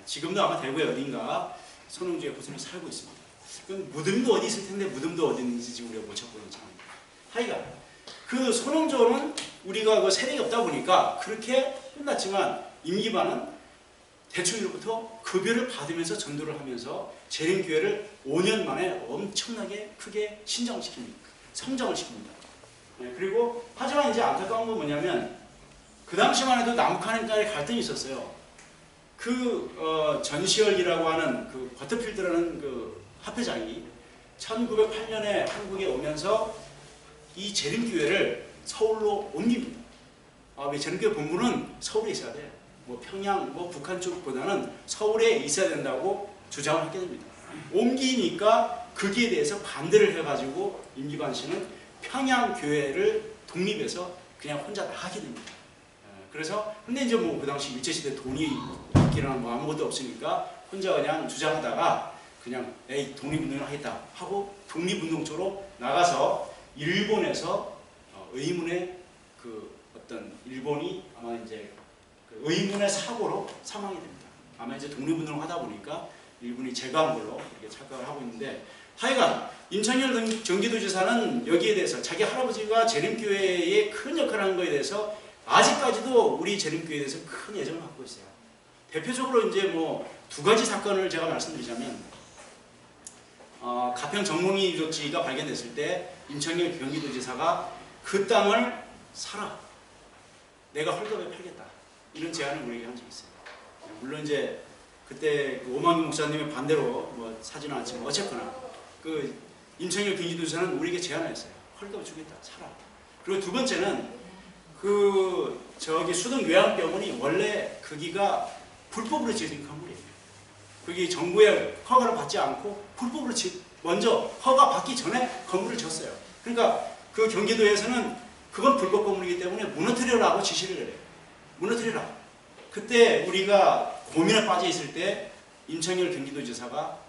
지금도 아마 대구에 어딘가 손흥조의 후손이 살고 있습니다. 그럼 무덤도 어디 있을 텐데 무덤도 어디 있는지 우리가 못 찾고 있는 상황입니다. 하여간 그 손흥조는 우리가 그 세력이 없다 보니까 그렇게 끝났지만 임기반은 대충으로부터 급여를 받으면서 전도를 하면서 재림교회를 5년 만에 엄청나게 크게 신장을 시킵니다. 성장을 시킵니다. 그리고 하지만 이제 안타까운 건 뭐냐면 그 당시만 해도 남북한에 간의 갈등이 있었어요. 전시열이라고 하는 그 버터필드라는 그 합회장이 1908년에 한국에 오면서 이 재림교회를 서울로 옮깁니다. 왜 재림교회 본부는 서울에 있어야 돼요. 평양, 북한 쪽보다는 서울에 있어야 된다고 주장을 하게 됩니다. 옮기니까 거기에 대해서 반대를 해가지고 임기반 씨는 평양교회를 독립해서 그냥 혼자 나가게 됩니다. 그래서 근데 이제 그 당시 일제시대 돈이 있기나 아무것도 없으니까 혼자 그냥 주장하다가 그냥 독립운동을 하겠다 하고 독립운동 쪽으로 나가서 일본에서 의문의 일본이 아마 이제 의문의 사고로 사망이 됩니다. 아마 이제 독립운동을 하다 보니까 일본이 제거한 걸로 이렇게 착각을 하고 있는데 하여간 임창열 경기도지사는 여기에 대해서 자기 할아버지가 재림교회에 큰 역할을 한 것에 대해서 아직까지도 우리 재림교회에 대해서 큰 애정을 갖고 있어요. 대표적으로 이제 두 가지 사건을 제가 말씀드리자면 가평 정몽이 유적지가 발견됐을 때 임창열 경기도지사가 그 땅을 사라. 내가 헐값에 팔겠다. 이런 제안을 우리에게 한 적이 있어요. 물론 이제 그때 오만규 목사님의 반대로 사지는 않지만 어쨌거나 임창열 경기도지사는 우리에게 제안을 했어요. 헐값에 주겠다. 사라. 그리고 두 번째는 수동 요양병원이 원래 거기가 불법으로 지어진 건물이에요. 거기 정부의 허가를 받지 않고 불법으로 먼저 허가 받기 전에 건물을 지었어요. 그러니까 그 경기도에서는 그건 불법 건물이기 때문에 무너뜨려라고 지시를 해요. 무너뜨려라. 그때 우리가 고민에 빠져 있을 때 임창열 경기도지사가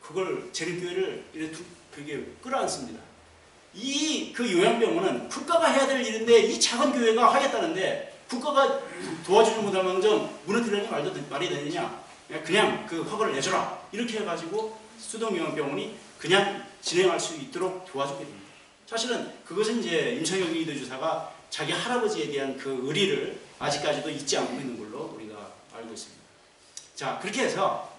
그걸 재림교회를 이렇게 끌어안습니다. 그 요양병원은 국가가 해야 될 일인데 이 작은 교회가 하겠다는데 국가가 도와주지 못하면 무너뜨리는 말이 되느냐? 그냥 그 허가를 내줘라. 이렇게 해가지고 수동요양병원이 그냥 진행할 수 있도록 도와주게 됩니다. 사실은 그것은 이제 임창열 경기도지사가 자기 할아버지에 대한 그 의리를 아직까지도 잊지 않고 있는 걸로 우리가 알고 있습니다. 자, 그렇게 해서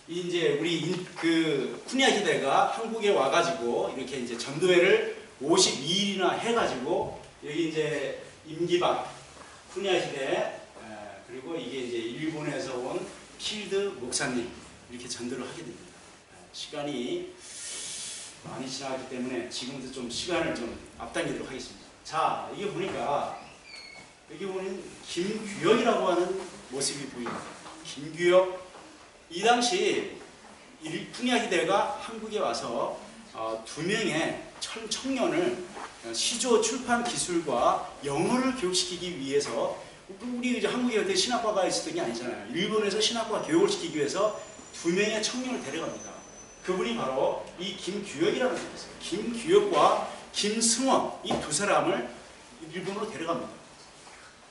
이제 우리 쿠니아 히데가 한국에 와가지고 이렇게 이제 전도회를 52일이나 해가지고 여기 이제 임기반, 쿠니아 히데, 그리고 이게 이제 일본에서 온 필드 목사님 이렇게 전도를 하게 됩니다. 시간이 많이 지나갔기 때문에 지금부터 좀 시간을 좀 앞당기도록 하겠습니다. 자, 이게 보니까 여기 보면 김규혁이라고 하는 모습이 보입니다. 김규혁. 이 당시 쿠니아 히데가 한국에 와서 2명의 청년을 시조 출판 기술과 영어를 교육시키기 위해서 우리 이제 한국에 그때 신학과가 있었던 게 아니잖아요. 일본에서 신학과 교육을 시키기 위해서 2명의 청년을 데려갑니다. 그분이 바로 이 김규혁이라는 분이었어요. 김규혁과 김승원 이 두 사람을 일본으로 데려갑니다.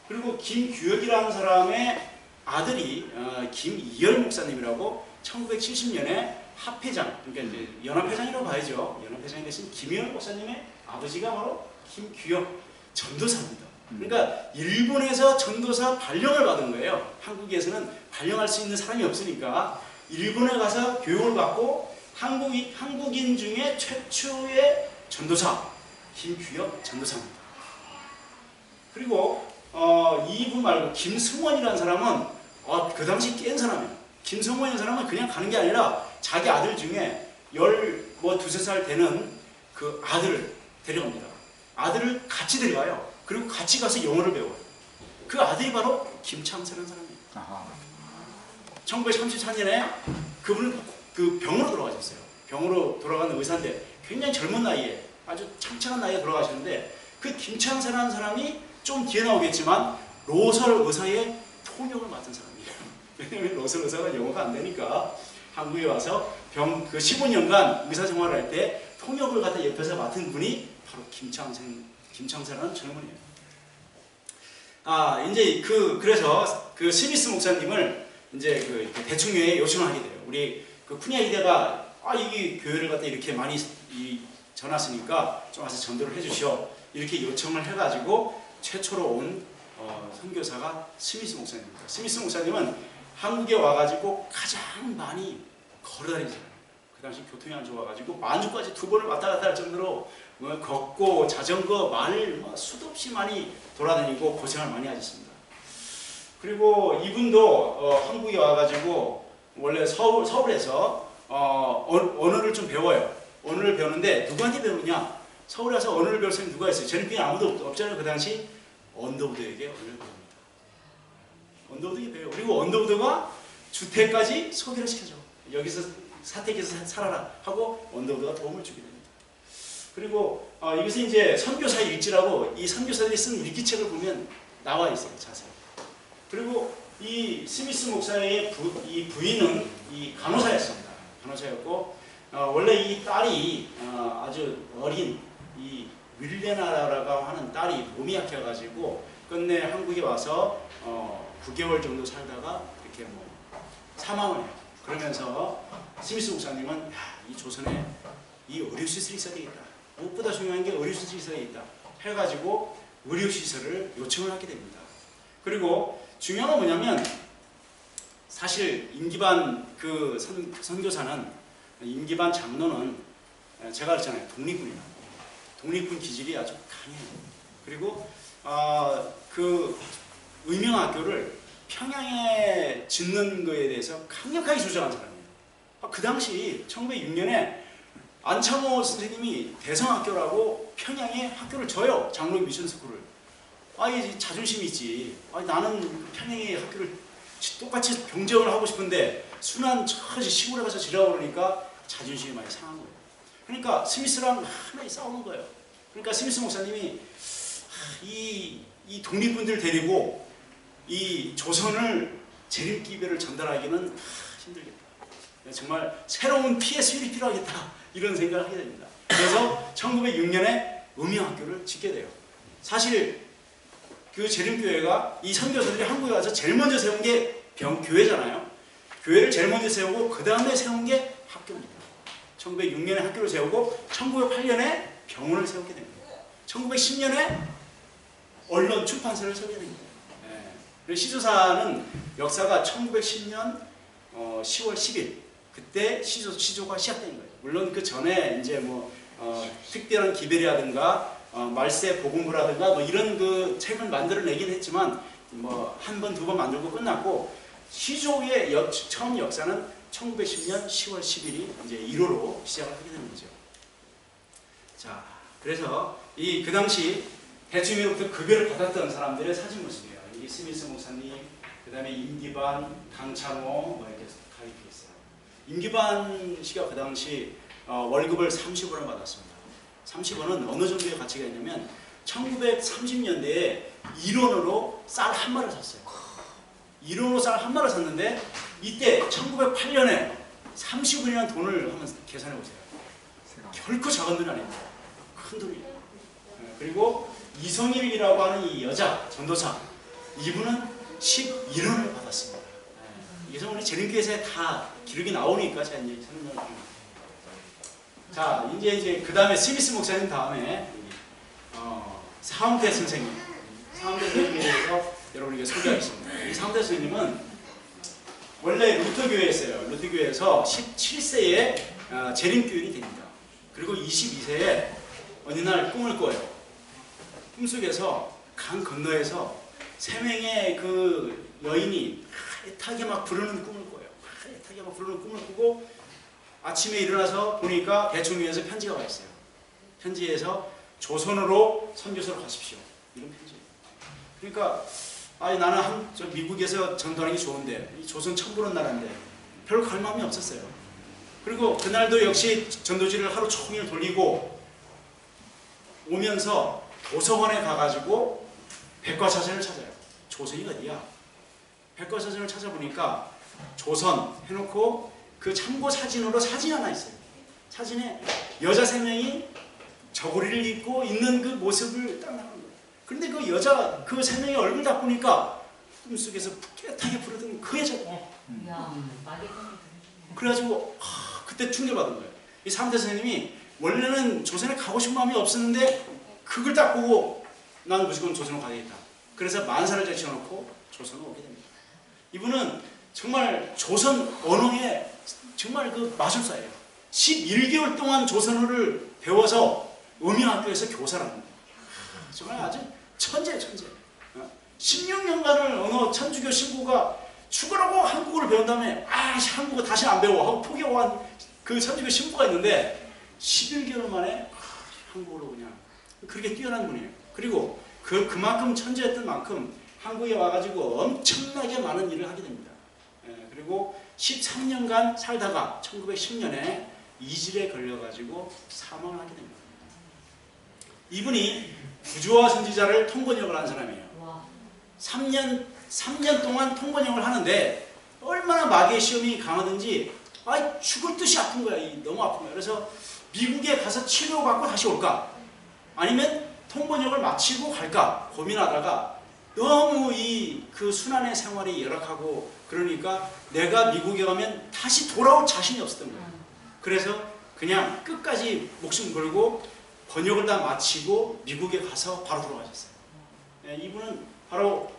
그리고 김규혁이라는 사람의 아들이 김이열 목사님이라고 1970년에 합회장, 그러니까 이제 연합회장이라고 봐야죠. 연합회장이 되신 김이열 목사님의 아버지가 바로 김규혁 전도사입니다. 그러니까 일본에서 전도사 발령을 받은 거예요. 한국에서는 발령할 수 있는 사람이 없으니까 일본에 가서 교육을 받고 한국인 중에 최초의 전도사 김규엽 전도사입니다. 그리고 이분 말고 김승원이라는 사람은 그 당시 깬 사람이에요. 김승원이라는 사람은 그냥 가는 게 아니라 자기 아들 중에 두세 살 되는 그 아들을 데려갑니다. 아들을 같이 데려가요. 그리고 같이 가서 영어를 배워요. 그 아들이 바로 김창세라는 사람이에요. 1934년에 그분은 그 병으로 돌아가셨어요. 병으로 돌아간 의사인데 굉장히 젊은 나이에 아주 창창한 나이에 돌아가셨는데 그 김창세라는 사람이 좀 뒤에 나오겠지만 로설 의사의 통역을 맡은 사람이에요. 왜냐하면 로설 의사가 영어가 안 되니까 한국에 와서 그 15년간 의사 생활을 할 때 통역을 갖다 옆에서 맡은 분이 바로 김창세라는 젊은이에요. 이제 그래서 그 스미스 목사님을 이제 그 대충교회에 요청을 하게 돼요. 우리 그 쿠니아 이대가 이 교회를 갖다 이렇게 많이 전하시니까 좀 와서 전도를 해주시오. 이렇게 요청을 해가지고 최초로 온 선교사가 스미스 목사님입니다. 스미스 목사님은 한국에 와가지고 가장 많이 걸어다닌 사람이에요. 그 당시 교통이 안 좋아가지고 만주까지 2번을 왔다 갔다 할 정도로 걷고 자전거, 말 수도 없이 많이 돌아다니고 고생을 많이 하셨습니다. 그리고 이분도 한국에 와가지고 원래 서울에서 언어를 좀 배워요. 언어를 배우는데 누구한테 배우느냐? 서울에 와서 언어를 배울 사람이 누가 있어요? 저는 그냥 아무도 없잖아요. 그 당시 언더우드에게 언어를 배웁니다. 언더우드에게 배워요. 그리고 언더우드가 주택까지 소개를 시켜줘. 여기서 사택에서 살아라 하고 언더우드가 도움을 주게 됩니다. 그리고 여기서 이제 선교사 일지라고 이 선교사들이 쓴 일기책을 보면 나와 있어요. 자세히. 그리고 이 스미스 목사의 이 부인은 이 간호사였습니다. 간호사였고 원래 이 딸이 아주 어린 이 윌레나라고 하는 딸이 몸이 약해가지고 끝내 한국에 와서 9개월 정도 살다가 이렇게 사망을 해요. 그러면서 스미스 목사님은 이 조선에 이 의료시설이 있어야 되겠다. 무엇보다 중요한 게 의료시설이 있어야 되겠다. 해가지고 의료시설을 요청을 하게 됩니다. 그리고 중요한 건 뭐냐면 사실 임기반 그 선교사는 임기반 장로는 제가 그랬잖아요. 독립군이라고. 독립군 기질이 아주 강해요. 그리고 그 의명학교를 평양에 짓는 거에 대해서 강력하게 주장한 사람이에요. 그 당시 1906년에 안창호 선생님이 대성학교라고 평양에 학교를 줘요. 장로 미션스쿨을. 이 자존심이 있지. 나는 평양에 학교를 똑같이 경쟁을 하고 싶은데 순한 저지 시골에 가서 지라고 그러니까 자존심이 많이 상한 거예요. 그러니까 스미스랑 하나에 싸우는 거예요. 그러니까 스미스 목사님이 이 독립군들 데리고 이 조선을 재림기별을 전달하기는 힘들겠다. 정말 새로운 피해 수혈이 필요하겠다. 이런 생각을 하게 됩니다. 그래서 1906년에 음영학교를 짓게 돼요. 사실 그 재림교회가 이 선교사들이 한국에 와서 제일 먼저 세운 게 교회잖아요. 교회를 제일 먼저 세우고 그 다음에 세운 게 학교입니다. 1906년에 학교를 세우고 1908년에 병원을 세우게 됩니다. 1910년에 언론 출판사를 세우게 됩니다. 시조사는 역사가 1910년 10월 10일 그때 시조가 시작된 거예요. 물론 그 전에 이제 특별한 기별이라든가 말세 복음부라든가 이런 그 책을 만들어내긴 했지만 한 번, 두 번 만들고 끝났고 시조의 처음 역사는 1910년 10월 10일이 이제 1호로 시작을 하게 되는 거죠. 자, 그래서 그 당시 대주민으로부터 급여를 받았던 사람들의 사진 모습이에요. 이 스미스 목사님, 그 다음에 임기반, 강창호 이렇게 가리켜 있어요. 임기반 씨가 그 당시 월급을 30원을 받았습니다. 30원은 어느 정도의 가치가 있냐면 1930년대에 1원으로 쌀 한 마리를 샀어요. 1원으로 쌀 한 마리를 샀는데 이때 1908년에 30원이라는 돈을 한번 계산해 보세요. 결코 작은 돈이 아닙니다. 큰 돈이에요. 그리고 이성일이라고 하는 이 여자 전도사 이분은 11원을 받았습니다. 이게 우리 재림교회에서 다 기록이 나오니까 제가 이제 설명을 드립니다. 자, 이제 그 다음에 스미스 목사님 다음에 사운대 선생님. 사운대 선생님에 대해서 여러분에게 소개하겠습니다. 이 사운대 선생님은 원래 루터교회였어요. 루터교회에서 17세에 재림교인이 됩니다. 그리고 22세에 어느 날 꿈을 꿔요. 꿈속에서 강 건너에서 3명의 그 여인이 애타게 막 부르는 꿈을 꿔요. 애타게 막 부르는 꿈을 꾸고 아침에 일어나서 보니까 대충 위에서 편지가 와 있어요. 편지에서 조선으로 선교사로 가십시오. 이런 편지. 그러니까 아니 나는 저 미국에서 전도하는 게 좋은데 이 조선 처음 보는 나라인데 별로 갈 마음이 없었어요. 그리고 그날도 역시 전도지를 하루 종일 돌리고 오면서 도서관에 가가지고 백과사전을 찾아요. 조선이 어디야? 백과사전을 찾아보니까 조선 해놓고 그 참고 사진으로 사진이 하나 있어요. 사진에 여자 3명이 저고리를 입고 있는 그 모습을 딱 나오는 거예요. 그런데 그 여자 그 3명의 얼굴 딱 보니까 꿈속에서 깨끗하게 부르던 그 여자가 그래가지고 그때 충격받은 거예요. 이 사무대 선생님이 원래는 조선에 가고 싶은 마음이 없었는데 그걸 딱 보고 나는 무조건 조선으로 가야겠다. 그래서 만사를 제쳐놓고 조선으로 오게 됩니다. 이분은 정말 조선 언어의 정말 그 마술사예요. 11개월 동안 조선어를 배워서 음영학교에서 교사를 합니다. 정말 아주 천재예요, 천재. 16년간을 어느 천주교 신부가 죽으라고 한국어를 배운 다음에 한국어 다시 안 배워 하고 포기하고 한 그 천주교 신부가 있는데 11개월 만에 한국어로 그냥 그렇게 뛰어난 분이에요. 그리고 그만큼 천재였던 만큼 한국에 와가지고 엄청나게 많은 일을 하게 됩니다. 그리고 13년간 살다가 1910년에 이질에 걸려가지고 사망을 하게 됩니다. 이분이 부조화 선지자를 통번역을 한 사람이에요. 3년 동안 통번역을 하는데 얼마나 마귀의 시험이 강하든지 죽을 듯이 아픈 거야. 너무 아픈 거야. 그래서 미국에 가서 치료받고 다시 올까? 아니면 통번역을 마치고 갈까? 고민하다가 너무 그 순환의 생활이 열악하고 그러니까 내가 미국에 가면 다시 돌아올 자신이 없었던 거예요. 그래서 그냥 끝까지 목숨 걸고 번역을 다 마치고 미국에 가서 바로 돌아가셨어요. 이분은 바로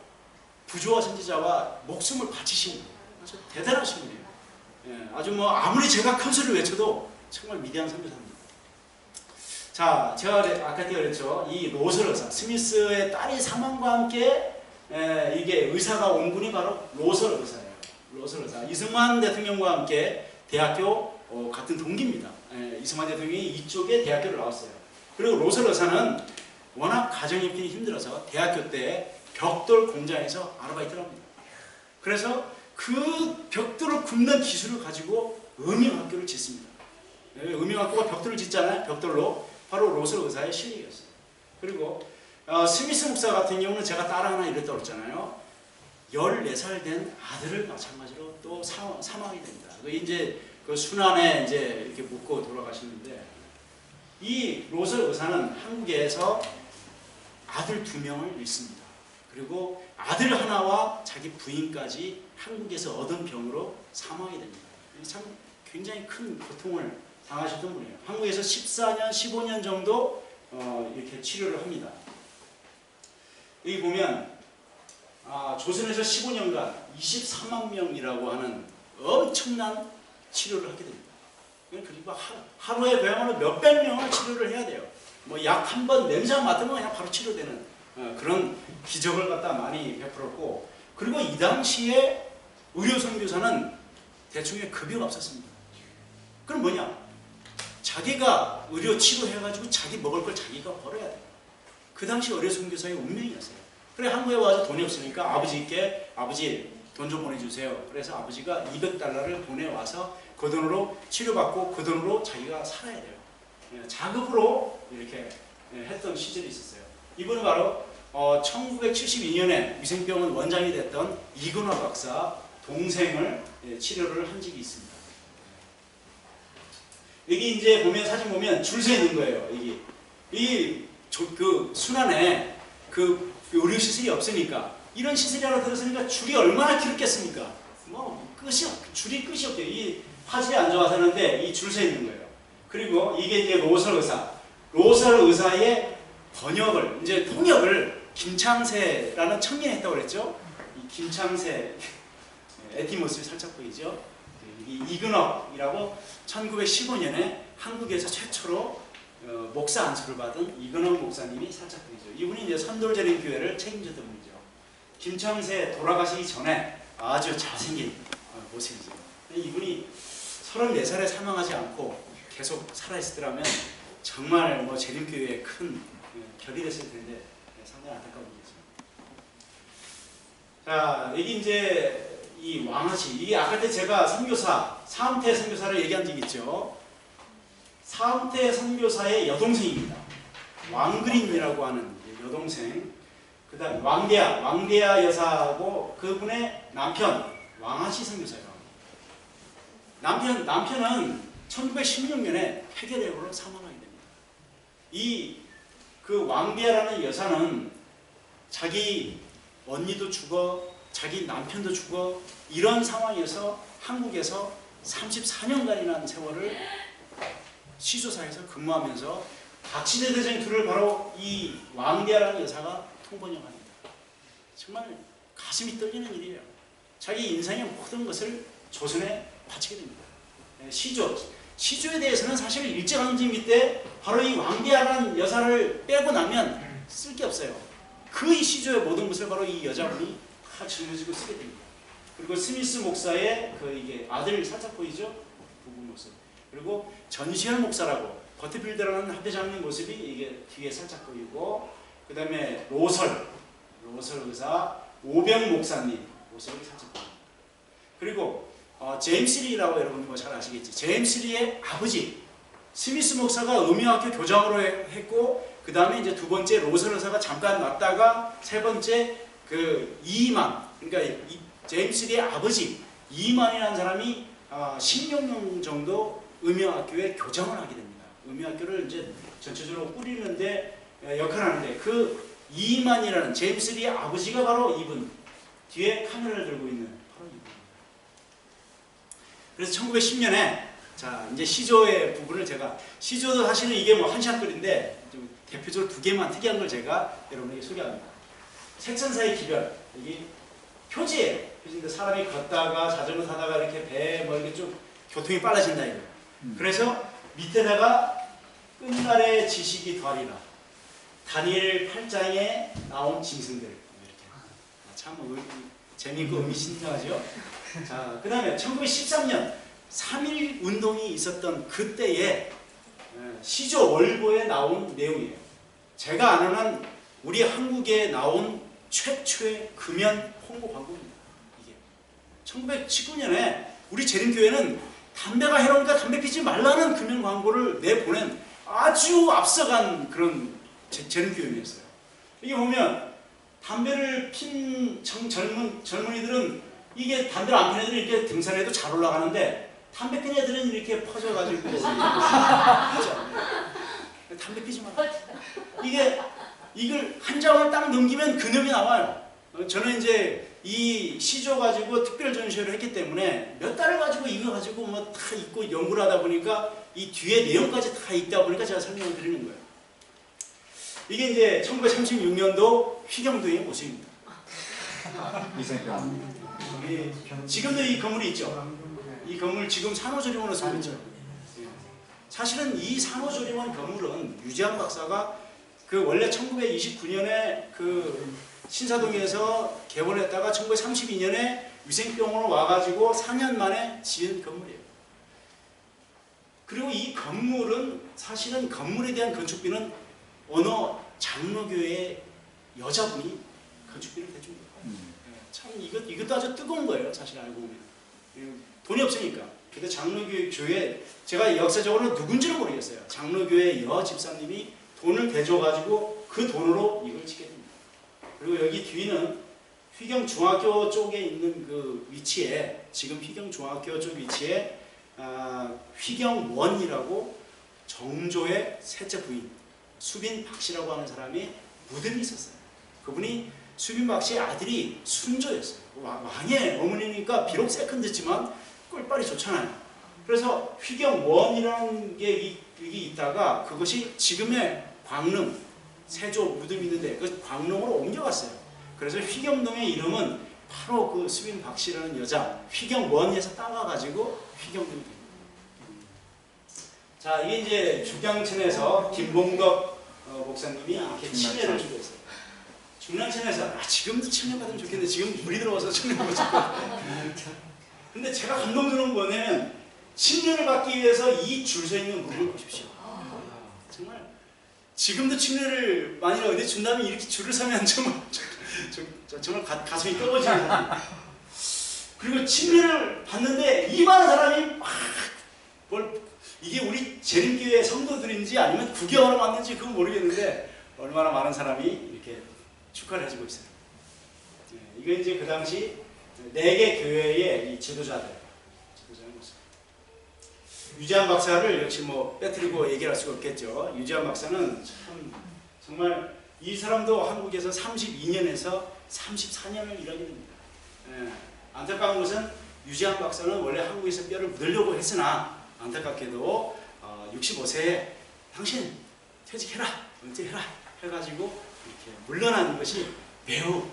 부조화 선지자와 목숨을 바치신 아주 대단하신 분이에요. 아주 아무리 제가 큰 소리를 외쳐도 정말 위대한 선교사입니다. 자, 제가 아까 그랬죠. 이 로설 의사, 스미스의 딸이 사망과 함께 이게 의사가 온 분이 바로 로설 의사예요. 로설 의사. 이승만 대통령과 함께 대학교 같은 동기입니다. 이승만 대통령이 이쪽에 대학교를 나왔어요. 그리고 로설 의사는 워낙 가정이 힘들어서 대학교 때 벽돌 공장에서 아르바이트를 합니다. 그래서 그 벽돌을 굽는 기술을 가지고 음영학교를 짓습니다. 음영학교가 벽돌을 짓잖아요. 벽돌로. 바로 로설 의사의 실력이었어요. 그리고 스미스 목사 같은 경우는 제가 딸 하나 이랬다고 했잖아요. 14살 된 아들을 마찬가지로 또 사망이 됩니다. 이제 그 순환에 이제 이렇게 묻고 돌아가시는데 이 로설 의사는 한국에서 아들 2명을 잃습니다. 그리고 아들 하나와 자기 부인까지 한국에서 얻은 병으로 사망이 됩니다. 참 굉장히 큰 고통을 당하셨던 분이에요. 한국에서 14년, 15년 정도 이렇게 치료를 합니다. 여기 보면 조선에서 15년간 23만 명이라고 하는 엄청난 치료를 하게 됩니다. 그리고 하루에 그야말로 몇백 명을 치료를 해야 돼요. 약 한 번 냄새 맡으면 그냥 바로 치료되는 그런 기적을 갖다 많이 베풀었고, 그리고 이 당시에 의료 선교사는 대충의 급여가 없었습니다. 그럼 뭐냐? 자기가 의료 치료해가지고 자기 먹을 걸 자기가 벌어야 돼요. 그 당시 의료 선교사의 운명이었어요. 그래 한국에 와서 돈이 없으니까 아버지께 아버지 돈 좀 보내주세요. 그래서 아버지가 $200를 보내와서 그 돈으로 치료받고 그 돈으로 자기가 살아야 돼요. 자급으로 이렇게 했던 시절이 있었어요. 이분은 바로 1972년에 위생병원 원장이 됐던 이근화 박사 동생을 치료를 한 적이 있습니다. 여기 이제 보면 사진 보면 줄 서 있는 거예요. 그 순환에 그 의료 시설이 없으니까 이런 시설이 하나 들었으니까 줄이 얼마나 길었겠습니까? 줄이 끝이 없대요. 이 화질이 안 좋아서 하는데 이 줄 서 있는 거예요. 그리고 이게 이제 로설 의사. 로설 의사의 번역을, 이제 통역을 김창세라는 청년이 했다고 그랬죠? 이 김창세, 에티모스가 살짝 보이죠? 이 이근업이라고 1915년에 한국에서 최초로 목사 안수를 받은 이근원 목사님이 살짝 보이죠. 이분이 이제 선돌재림교회를 책임졌던 분이죠. 김창세 돌아가시기 전에 아주 잘생긴 모습이죠. 이분이 34살에 사망하지 않고 계속 살아있었더라면 정말 뭐 재림교회에 큰 결이 됐을 텐데 상당히 안타까운 일이죠. 자, 여기 이제 이 왕하시, 이게 아까 때 제가 선교사, 사음태 선교사를 얘기한 적이 있죠. 사음태 선교사의 여동생입니다. 왕그림이라고 하는 여동생. 그 다음 왕대야 여사하고 그분의 남편, 왕하시 선교사예요. 남편은 1916년에 폐결핵으로 사망하게 됩니다. 그 왕대야라는 여사는 자기 언니도 죽어, 자기 남편도 죽어, 이런 상황에서 한국에서 34년간이라는 세월을 시조사에서 근무하면서 박시대 대전 둘을 바로 이 왕대야라는 여사가 통번역합니다. 정말 가슴이 떨리는 일이에요. 자기 인생의 모든 것을 조선에 바치게 됩니다. 시조에 대해서는 사실 일제강점기 때 바로 이 왕대야라는 여사를 빼고 나면 쓸 게 없어요. 그 이 시조의 모든 것을 바로 이 여자분이 다 짊어지고 쓰게 됩니다. 그리고 스미스 목사의 이게 아들 살짝 보이죠? 부부 모습. 그리고 전시현 목사라고 버트필드라는 합대장님 모습이 이게 뒤에 살짝 보이고, 그 다음에 로설 의사, 오병 목사님 모습이 살짝 보입니다. 그리고 제임스 리라고 여러분 뭐 잘 아시겠지. 제임스 리의 아버지 스미스 목사가 음유학교 교장으로 했고, 그 다음에 이제 두 번째 로설 의사가 잠깐 왔다가 세 번째 이만, 그러니까 제임스 리의 아버지 이만이라는 사람이 16년 정도 음유학교에 교장을 하게 됩니다. 음유학교를 이제 전체적으로 꾸리는데 역할을 하는데, 그 이만이라는 제임스 리의 아버지가 바로 이분, 뒤에 카메라를 들고 있는 바로 이분입니다. 그래서 1910년에 자 이제 시조의 부분을 제가, 시조도 사실은 이게 뭐 한시합글인데 좀 대표적으로 두 개만 특이한 걸 제가 여러분에게 소개합니다. 색천사의 기별, 여기 표지예요. 표지인데 사람이 걷다가 자전거 타다가 이렇게 배 뭐 이렇게 좀 교통이 빨라진다 이거. 그래서 밑에다가 끝날의 지식이 더하리라. 다니엘 8장에 나온 짐승들 이렇게. 참 재미있고 의미심장하죠. 자, 그 다음에 1913년 3.1 운동이 있었던 그때에 시조 월보에 나온 내용이에요. 제가 아는 우리 한국에 나온 최초의 금연 홍보 광고입니다. 이게 1919년에 우리 재림교회는 담배가 해로우니까 담배 피지 말라는 금연 광고를 내보낸 아주 앞서간 그런 재림교회였어요. 이게 보면 담배를 핀 젊은이들은 이게 담배를 안 피는 애들은 이렇게 등산해도 잘 올라가는데, 담배 피는 애들은 이렇게 퍼져가지고 담배 피지 마. 이걸 한 장을 딱 넘기면 근육이 나와요. 저는 이제 이 시조 가지고 특별 전시회를 했기 때문에 몇 달을 가지고 이거 가지고 뭐 다 읽고 연구를 하다 보니까 이 뒤에 내용까지 다 읽다 보니까 제가 설명을 드리는 거예요. 이게 이제 1936년도 휘경도의 모습입니다. 지금도 이 건물이 있죠. 이 건물 지금 산호조림원으로 쓰고 있죠. 사실은 이 산호조림원 건물은 유재한 박사가 원래 1929년에 신사동에서 개원했다가 1932년에 위생병원으로 와가지고 4년 만에 지은 건물이에요. 그리고 이 건물은 사실은 건물에 대한 건축비는 어느 장로교회 여자분이 건축비를 대준 거예요. 참 이것도 아주 뜨거운 거예요. 사실 알고 보면 돈이 없으니까. 근데 장로교회 제가 역사적으로 누군지는 모르겠어요. 장로교회 여 집사님이 돈을 대줘가지고 그 돈으로 이걸 짓게 됩니다. 그리고 여기 뒤는 휘경중학교 쪽에 있는 그 위치에, 지금 휘경중학교 쪽 위치에 휘경원이라고 정조의 셋째 부인 수빈 박씨라고 하는 사람이 무덤이 있었어요. 그분이 수빈 박씨의 아들이 순조였어요. 왕의 어머니니까 비록 세컨드지만 꿀빨이 좋잖아요. 그래서 휘경원이라는 게 여기 있다가 그것이 지금의 광릉 세조 무덤이 있는데 그 광릉으로 옮겨갔어요. 그래서 휘경동의 이름은 바로 그 수빈 박씨라는 여자 휘경원에서 따와가지고 휘경동이 됩니다. 자, 이게 이제 죽양천에서 김봉덕 목사님이 이렇게 침례를 주고 있어요. 중랑천에서 지금도 침례 받으면 좋겠는데 지금 물이 들어와서 침례 받고 싶거든요. 근데 제가 감동스러운 건 뭐냐면 침례를 받기 위해서 이 줄 서 있는 물을 보십시오. 정말 지금도 침례를 만일 어디 준다면 이렇게 줄을 서면 정말 가슴이 뜨거워지는 그리고 침례를 받는데 이 많은 사람이 막 이게 우리 재림교회 성도들인지 아니면 구경하러 왔는지 그건 모르겠는데 얼마나 많은 사람이 이렇게 축하를 해주고 있어요. 이거 이제 그 당시 4개 교회의 이 지도자들 모습. 유지한 박사를 역시 뭐 빼뜨리고 얘기할 수가 없겠죠. 유지한 박사는 참 정말 이 사람도 한국에서 32년에서 34년을 일하게 됩니다. 안타까운 것은 유지한 박사는 원래 한국에서 뼈를 묻으려고 했으나 안타깝게도 65세에 당신 퇴직해라, 은퇴해라 해가지고 이렇게 물러나는 것이 매우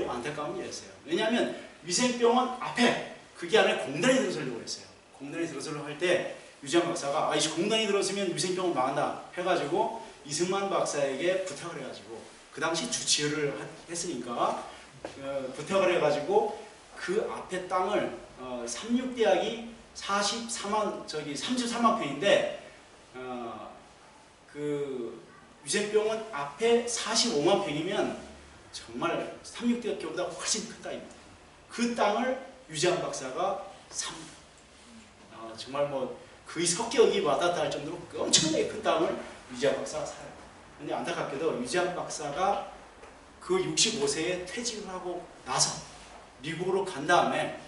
안타까운 일이었어요. 왜냐하면 위생병원 앞에 그게 안에 공단이 들어서려고 했어요. 공단이 들어서려고 할 때 유지한 박사가 이 공단이 들어서면 위생병원 망한다 해가지고 이승만 박사에게 부탁을 해가지고 그 당시 주치의를 했으니까 부탁을 해가지고 그 앞에 땅을 삼육대학이 33만 평인데 그 위생병원 앞에 45만 평이면 정말 삼육대학교보다 훨씬 큰 땅입니다. 그 땅을 유지한 박사가 정말 뭐 거의 석격이 와닿다 할 정도로 엄청나게 큰 땅을 유지한 박사가 사요. 근데 안타깝게도 유지한 박사가 그 65세에 퇴직을 하고 나서 미국으로 간 다음에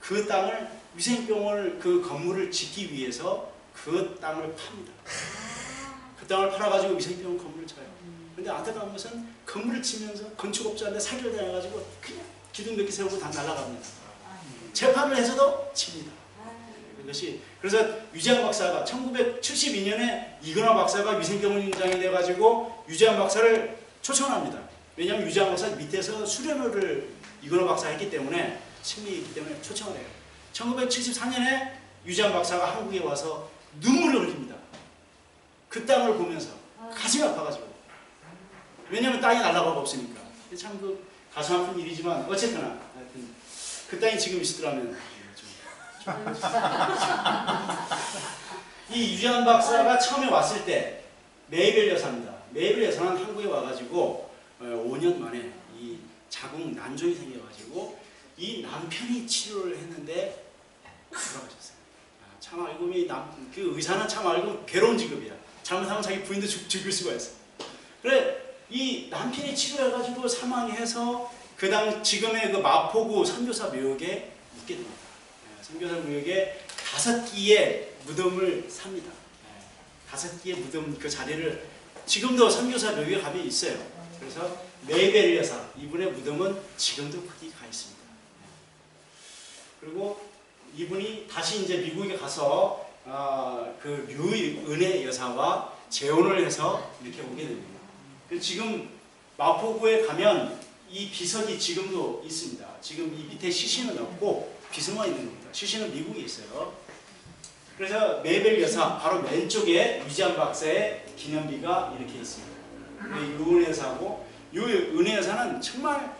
그 땅을 위생병원을 그 건물을 짓기 위해서 그 땅을 팝니다. 그 땅을 팔아가지고 위생병원 건물을 쳐요. 근데 안타까운 것은 건물을 치면서 건축업자한테 사기를 당해가지고 그냥 기둥 몇 개 세우고 다 날아갑니다. 재판을 해서도 칩니다. 그래서 유지한 박사가 1972년에 이근화 박사가 위생병원장이 돼가지고 유지한 박사를 초청합니다. 왜냐하면 유지한 박사 밑에서 수련을 이근화 박사가 했기 때문에 승리했기 때문에 초청을 해요. 1974년에 유지한 박사가 한국에 와서 눈물을 흘립니다. 그 땅을 보면서 가슴이 아파가지고. 왜냐하면 땅이 날아가고 없으니까. 참 그 가슴 아픈 일이지만 어쨌거나 하여튼 그 땅이 지금 있었더라면 이 유지한 박사가 처음에 왔을 때 메이벨 여사입니다. 메이벨 여사는 한국에 와가지고 5년 만에 이 자궁 난종이 생겨가지고 이 남편이 치료를 했는데 돌아가셨어요. 참 알고 그 의사는 참 알고 괴로운 직업이야. 잘못하면 자기 부인도 죽일 수가 있어. 그래 이 남편이 치료해가지고 사망해서 그당 지금의 그 마포구 선교사 묘역에 묻게 됩니다. 선교사 묘역에 5기의 무덤을 삽니다. 5기의 무덤 그 자리를 지금도 선교사 묘역에 가면 있어요. 그래서 메이벨 여사 이분의 무덤은 지금도 거기 가 있습니다. 그리고 이분이 다시 이제 미국에 가서 그 류은혜 여사와 재혼을 해서 이렇게 오게 됩니다. 지금 마포구에 가면 이 비석이 지금도 있습니다. 지금 이 밑에 시신은 없고 비석만 있는 겁니다. 시신은 미국에 있어요. 그래서 메이벨 여사 바로 왼쪽에 유지한 박사의 기념비가 이렇게 있습니다. 유은혜 여사하고 유은혜 여사는 정말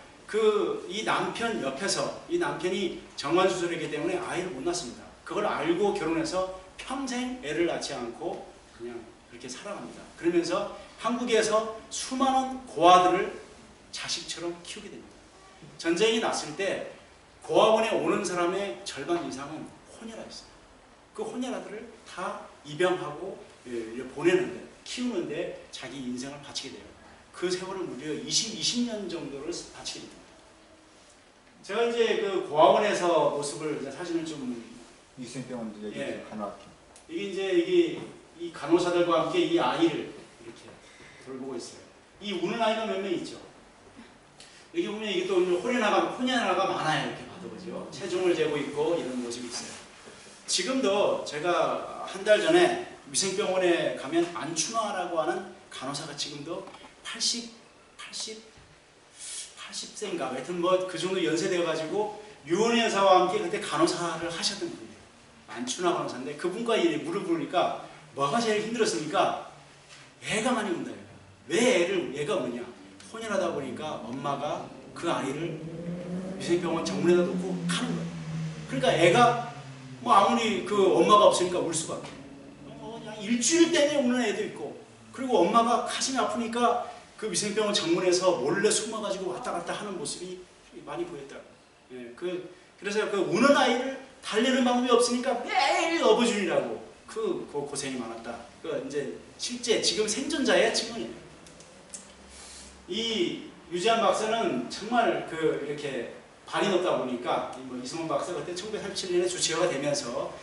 이 남편 옆에서 이 남편이 정관수술이기 때문에 아이를 못 낳습니다. 그걸 알고 결혼해서 평생 애를 낳지 않고 그냥 그렇게 살아갑니다. 그러면서 한국에서 수많은 고아들을 자식처럼 키우게 됩니다. 전쟁이 났을 때 고아원에 오는 사람의 절반 이상은 혼혈아였어요. 그 혼혈아들을 다 입양하고 보내는데 키우는데 자기 인생을 바치게 돼요. 그 세월을 무려 20년 정도를 바치게 됩니다. 제가 이제 그 고아원에서 모습을 사진을 좀 위생병원 얘기 간호학교. 이게 이 간호사들과 함께 이 아이를 이렇게 돌보고 있어요. 이 우는 아이가 몇 명 있죠. 여기 보면 이게 또 혼혈아가 많아요. 이렇게 봐도 그죠. 체중을 재고 있고 이런 모습이 있어요. 지금도 제가 한 달 전에 위생병원에 가면 안춘화라고 하는 간호사가 지금도 80세인가 하여튼 뭐 그 정도 연세되어 가지고 유은혜 여사와 함께 그때 간호사를 하셨던 분이에요. 안춘화 간호사인데 그분과 무릎을 꿇으니까 뭐가 제일 힘들었습니까? 애가 많이 온다. 왜 애가 오느냐? 혼혈하다 보니까 엄마가 그 아이를 위생병원 정문에다 놓고 가는 거예요. 그러니까 애가 뭐 아무리 그 엄마가 없으니까 울 수밖에. 그냥 일주일 내내 우는 애도 있고, 그리고 엄마가 가슴이 아프니까 그 위생병원 정문에서 몰래 숨어가지고 왔다 갔다 하는 모습이 많이 보였다. 예, 그래서 그 우는 아이를 달래는 방법이 없으니까 매일 업어주느라고 그 고생이 많았다. 그 이제 실제 지금 생존자의 증언이에요. 이 유지한 박사는 정말 그 이렇게 발이 높다 보니까 뭐 이승원 박사 그때 1937년에 주치의가 되면서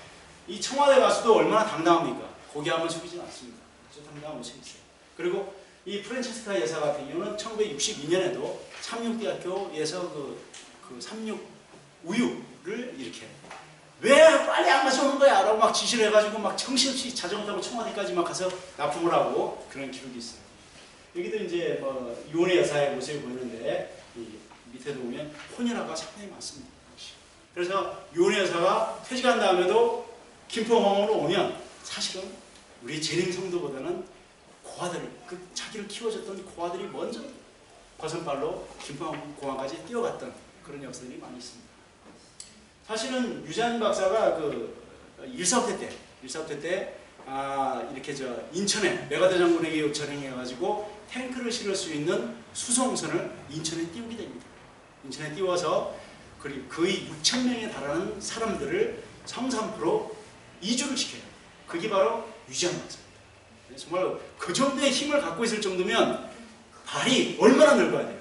이 청와대 가서도 얼마나 당당합니까? 고개 한번 숙이지 않습니다. 아주 당당한 모습이 있어요. 그리고 이 프란체스카 여사 같은 경우는 1962년에도 삼육대학교에서 그 삼육 우유를 이렇게 왜 빨리 안 가져오는 거야? 라고 막 지시를 해가지고 막 정신없이 자전거 타고 청와대까지 막 가서 납품을 하고 그런 기록이 있어요. 여기도 이제 뭐 이혼의 여사의 모습이 보이는데 이 밑에도 보면 혼혈아가 상당히 많습니다. 그래서 이혼의 여사가 퇴직한 다음에도 김포공항으로 오면 사실은 우리 재림 성도보다는 고아들, 그 자기를 키워줬던 고아들이 먼저 버선발로 김포공항까지 뛰어갔던 그런 역사들이 많이 있습니다. 사실은 유지한 박사가 그 1사후퇴 때 이렇게 인천에 메가더 장군에게 요청해가지고 탱크를 실을 수 있는 수송선을 인천에 띄우게 됩니다. 인천에 띄워서 거의 6,000명에 달하는 사람들을 성산포로 이주를 시켜요. 그게 바로 유지한 박사입니다. 정말 그 정도의 힘을 갖고 있을 정도면 발이 얼마나 넓어야 돼요.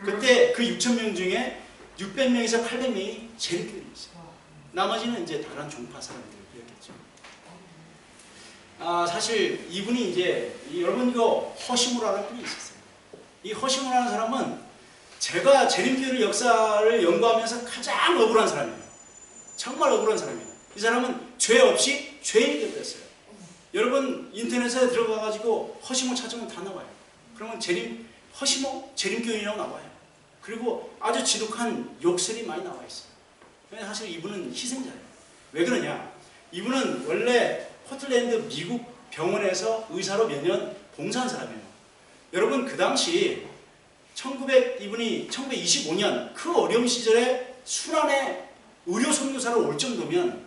그때 그 6,000명 중에 600명에서 800명이 재림교인이었어요. 나머지는 이제 다른 종파 사람들이었겠죠. 사실 이분이 이제 여러분 이거 허시무라는 분이 있었어요. 이 허시무라는 사람은 제가 재림교회 역사를 연구하면서 가장 억울한 사람이에요. 정말 억울한 사람이에요. 이 사람은 죄 없이 죄인이 되었어요. 여러분 인터넷에 들어가가지고 허시무 찾으면 다 나와요. 그러면 허시무 재림교인이라고 나와요. 그리고 아주 지독한 욕설이 많이 나와 있어요. 사실 이분은 희생자예요. 왜 그러냐? 이분은 원래 포틀랜드 미국 병원에서 의사로 몇 년 봉사한 사람이에요. 여러분 그 당시 이분이 1925년 그 어려운 시절에 순환에 의료 선교사로 올 정도면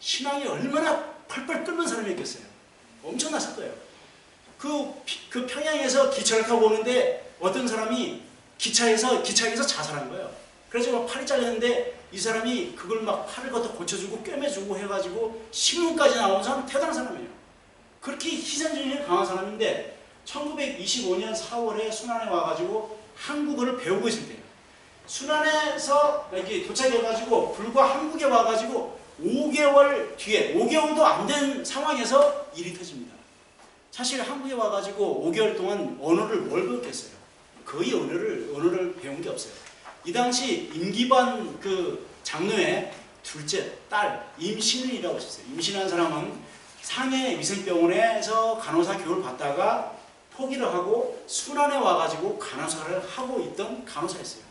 신앙이 얼마나 펄펄 끓는 사람이었겠어요. 엄청났을 거예요. 그 평양에서 기차를 타고 오는데 어떤 사람이 기차에서 자살한 거예요. 그래서 막 팔이 잘렸는데 이 사람이 그걸 막 팔을 갖다 고쳐주고 꿰매주고 해가지고 신문까지 나온 사람 대단한 사람이에요. 그렇게 희생정신이 강한 사람인데 1925년 4월에 순안에 와가지고 한국어를 배우고 있을 때예요. 순안에서 이렇게 도착해가지고 불과 한국에 와가지고 5개월 뒤에 5개월도 안 된 상황에서 일이 터집니다. 사실 한국에 와가지고 5개월 동안 언어를 뭘 배웠겠어요? 거의 언어를 배운 게 없어요. 이 당시 임기반 그 장로의 둘째 딸 임신은이라고 있었어요. 임신한 사람은 상해 위생병원에서 간호사 교육을 받다가 포기를 하고 순안에 와가지고 간호사를 하고 있던 간호사였어요.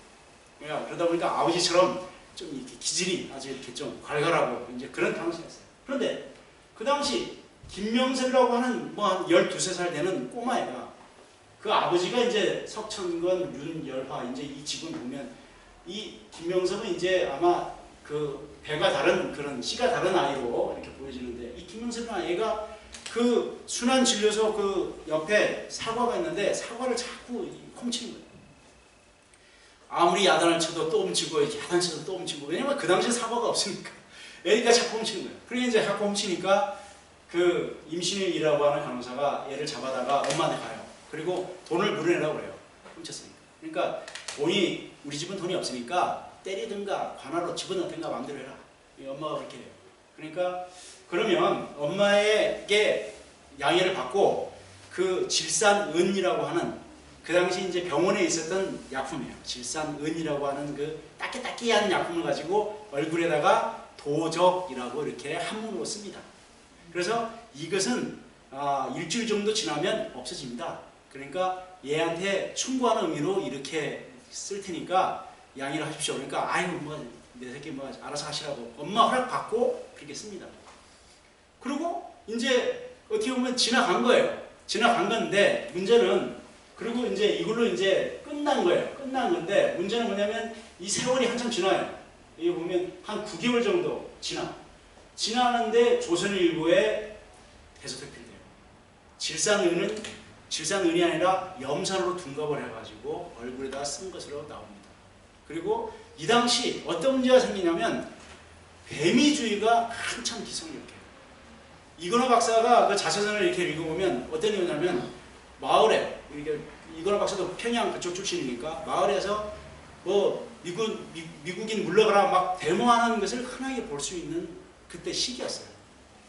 그러다 보니까 아버지처럼 좀 이렇게 기질이 아주 이렇게 좀 괄괄하고 이제 그런 당시였어요. 그런데 그 당시 김명섭이라고 하는 뭐 한 12~13살 되는 꼬마애가 그 아버지가 이제 석천건, 윤열화 이제 이 집은 보면 이 김명섭은 이제 아마 그 배가 다른 그런 씨가 다른 아이로 이렇게 보여지는데 이 김명섭이라는 아이가 그 순환진료소 그 옆에 사과가 있는데 사과를 자꾸 훔치는 거예요. 아무리 야단을 쳐도 또 훔치고 야단 쳐도 또 훔치고 왜냐면 그 당시에 사과가 없으니까 애가 자꾸 훔치는 거예요. 그러니까 이제 자꾸 훔치니까 그 임신일이라고 하는 간호사가 얘를 잡아다가 엄마한테 가요. 그리고 돈을 물어내라고 그래요. 훔쳤으니까. 그러니까 우리 집은 돈이 없으니까 때리든가 관하로 집어넣든가 마음대로 해라. 엄마가 그렇게 해요. 그러니까 그러면 엄마에게 양해를 받고 그 질산은이라고 하는 그 당시 이제 병원에 있었던 약품이에요. 질산은이라고 하는 그 따끼따끼한 약품을 가지고 얼굴에다가 도적이라고 이렇게 한문으로 씁니다. 그래서 이것은 일주일 정도 지나면 없어집니다. 그러니까 얘한테 충고하는 의미로 이렇게 쓸 테니까 양해를 하십시오. 그러니까 아이고 뭐 내 새끼 알아서 하시라고 엄마 허락 받고 그렇게 씁니다. 그리고 이제 어떻게 보면 지나간 거예요. 지나간 건데 문제는 그리고 이제 이걸로 이제 끝난 거예요. 끝난 건데 문제는 뭐냐면 이 세월이 한참 지나요. 여기 보면 한 9개월 정도 지나는데 조선일보에 대서특필돼요. 질산은이 아니라 염산으로 둔갑을 해가지고 얼굴에다 쓴 것으로 나옵니다. 그리고 이 당시 어떤 문제가 생기냐면 배미주의가 한참 기성력해요. 이건화 박사가 그 자서전을 이렇게 읽어보면 어떤 내용이냐면 마을에 이건화 박사도 평양 그쪽 출신이니까 마을에서 뭐 미국인 물러가라 막 데모하는 것을 흔하게 볼 수 있는 그때 시기였어요.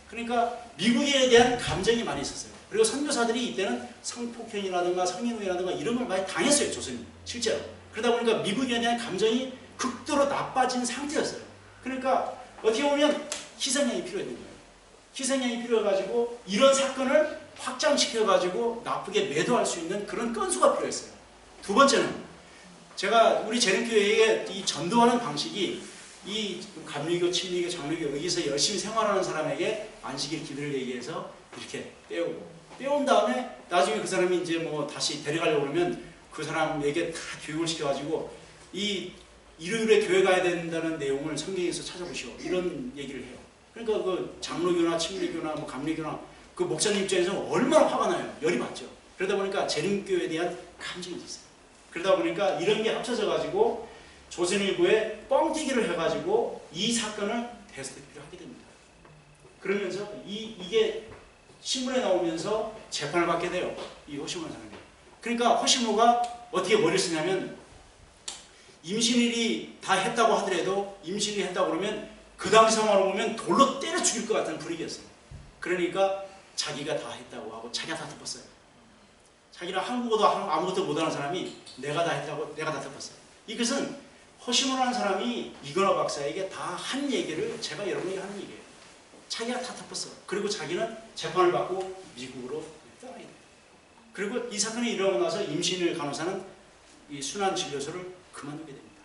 그러니까 미국에 대한 감정이 많이 있었어요. 그리고 선교사들이 이때는 성폭행이라든가 성인후회라든가 이런 걸 많이 당했어요. 조선이 실제로. 그러다 보니까 미국에 대한 감정이 극도로 나빠진 상태였어요. 그러니까 어떻게 보면 희생양이 필요했던 거예요. 희생양이 필요해가지고 이런 사건을 확장시켜가지고 나쁘게 매도할 수 있는 그런 건수가 필요했어요. 두 번째는 제가 우리 재림교회에 이 전도하는 방식이 이 감리교, 친리교, 장로교 여기서 열심히 생활하는 사람에게 안식일 기도를 얘기해서 이렇게 떼온 다음에 나중에 그 사람이 이제 뭐 다시 데려가려고 그러면 그 사람에게 다 교육을 시켜가지고 이 일요일에 교회 가야 된다는 내용을 성경에서 찾아보시오 이런 얘기를 해요. 그러니까 그 장로교나 친리교나 뭐 감리교나 그 목사님 입장에서 얼마나 화가 나요. 열이 받죠. 그러다 보니까 재림교회에 대한 감정이 있어요. 그러다 보니까 이런 게 합쳐져 가지고 조선일보에 뻥튀기를 해가지고 이 사건을 대서특필을 하게 됩니다. 그러면서 이게 신문에 나오면서 재판을 받게 돼요. 이 허시모라는 사람이. 그러니까 허시모가 어떻게 머리를 쓰냐면 임신일이 다 했다고 하더라도 임신일이 했다고 그러면 그 당시 상황으로 보면 돌로 때려 죽일 것 같은 분위기였어요. 그러니까 자기가 다 했다고 하고 자기가 다 덮었어요. 자기는 한국어도 아무것도 못하는 사람이 내가 다 했다고 내가 다 덮었어요. 이것은 허시모라는 사람이 이건화 박사에게 다 한 얘기를 제가 여러분에게 하는 얘기예요. 자기가 다 덮었어. 그리고 자기는 재판을 받고 미국으로 떠나게 돼요. 그리고 이 사건이 일어나고 나서 임신일 간호사는 이 순환진료소를 그만두게 됩니다.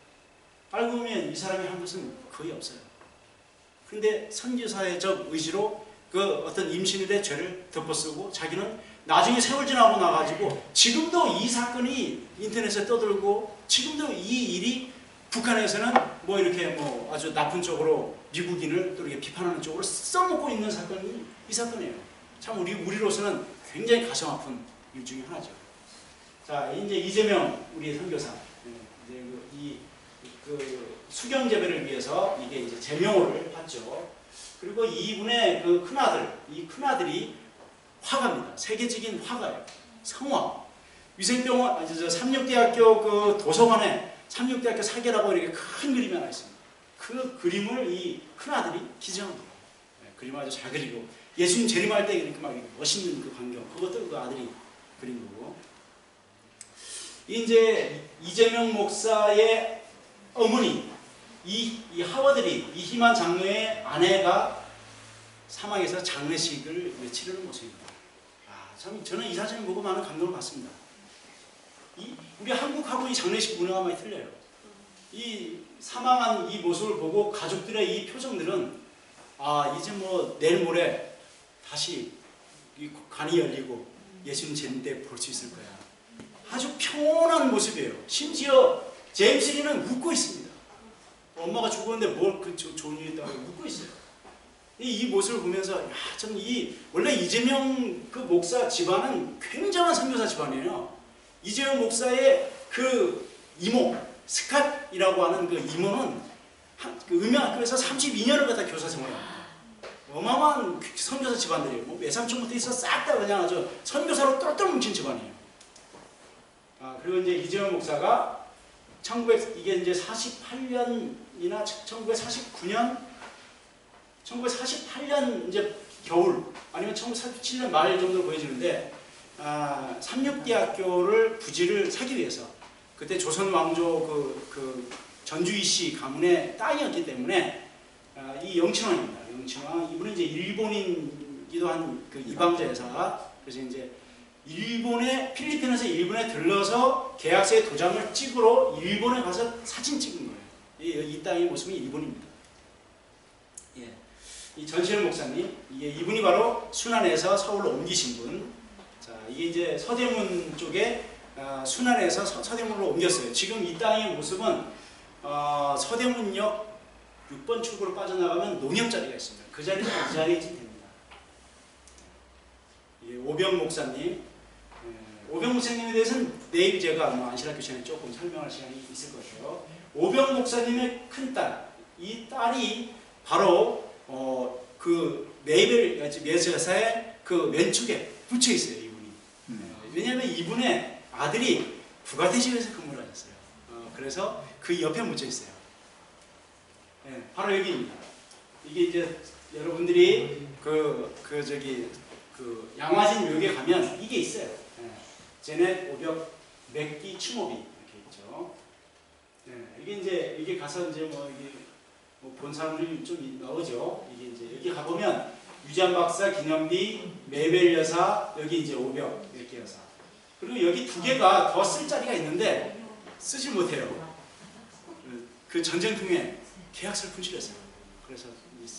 알고 보면 이 사람이 한 것은 거의 없어요. 그런데 선교사회적 의지로 그 어떤 임신일의 죄를 덮어쓰고 자기는 나중에 세월 지나고 나가지고 지금도 이 사건이 인터넷에 떠들고 지금도 이 일이 북한에서는 뭐 이렇게 뭐 아주 나쁜 쪽으로 미국인을 또 이렇게 비판하는 쪽으로 써먹고 있는 사건이 이 사건이에요. 참 우리로서는 굉장히 가슴 아픈 일 중에 하나죠. 자, 이제 이재명 우리 선교사 이제 그 수경 재배를 위해서 이게 이제 제명호를 받죠. 그리고 이분의 그 큰아들, 이 큰아들이 화가입니다. 세계적인 화가예요. 성화. 위생병원, 삼육대학교 그 도서관에 삼육대학교 사계라고 이렇게 큰 그림이 하나 있습니다. 그 그림을 이 큰아들이 기증합니다. 네, 그림을 아주 잘 그리고 예수님 재림할 때 이렇게 막 멋있는 그 광경, 그것도 그 아들이 그린 거고. 이제 이재명 목사의 어머니, 이 하워들이 이희만 장로의 아내가 사망해서 장례식을 치르는 모습입니다. 참 저는 이 사진을 보고 많은 감동을 받습니다. 우리 한국하고 이 장례식 문화가 많이 틀려요. 이 사망한 이 모습을 보고 가족들의 이 표정들은 이제 뭐 내일 모레 다시 이 관이 열리고 예수님 재림 때 볼 수 있을 거야. 아주 평온한 모습이에요. 심지어 제임스 리는 웃고 있습니다. 엄마가 죽었는데 뭘 그 좋은 일이 있다고 웃고 있어요. 이 모습을 보면서 참 원래 이재명 그 목사 집안은 굉장한 선교사 집안이에요. 이재명 목사의 그 이모 스캇이라고 하는 그 이모는 그 음향학교에서 32년을 갖다 교사 생활합니다. 어마어마한 선교사 집안들이에요. 뭐 외삼촌부터 있어 싹 다 그냥 아주 선교사로 똘똘 뭉친 집안이에요. 그리고 이제 이재명 목사가 이게 이제 48년이나 1948년 이제 겨울 아니면 1947년 말 정도로 보여지는데 삼육대학교를 부지를 사기 위해서 그때 조선 왕조 그 전주희 씨 가문의 땅이었기 때문에 이 영친왕입니다. 영친왕 이분은 이제 일본인기도 한 그 이방자 여사. 그래서 이제 필리핀에서 일본에 들러서 계약서에 도장을 찍으러 일본에 가서 사진 찍은 거예요. 이 땅의 모습이 일본입니다. 예. 이 전시현 목사님, 이분이 바로 순안에서 서울로 옮기신 분. 자, 이게 이제 서대문 쪽에 순안에서 서대문으로 옮겼어요. 지금 이 땅의 모습은 서대문역 6번 출구로 빠져나가면 농협 자리가 있습니다. 그 자리는 이 자리에 됩니다. 오병 목사님, 오병 목사님에 대해서는 내일 제가 안실학 교시간에 조금 설명할 시간이 있을 것이에요. 오병 목사님의 큰딸, 이 딸이 바로 그 네이벨 예수사의 그 왼쪽에 붙여 있어요, 이분이. 왜냐하면 이분의 아들이 부가대집에서 근무를 하셨어요. 그래서 그 옆에 묻혀 있어요. 네, 바로 여기입니다. 이게 이제 여러분들이 그 양화진 묘기에 가면 이게 있어요. 네, 제넷 오벽 맥기 추모비 이렇게 있죠. 네, 이게 가서 이제 본 사람들이 좀 나오죠. 이게 이제 여기 가보면 유지한 박사 기념비, 메벨 여사, 여기 이제 오벽 이렇게 여사. 그리고 여기 두 개가 더 쓸 자리가 있는데 쓰지 못해요. 그 전쟁 중에 계약서를 분실했어요. 그래서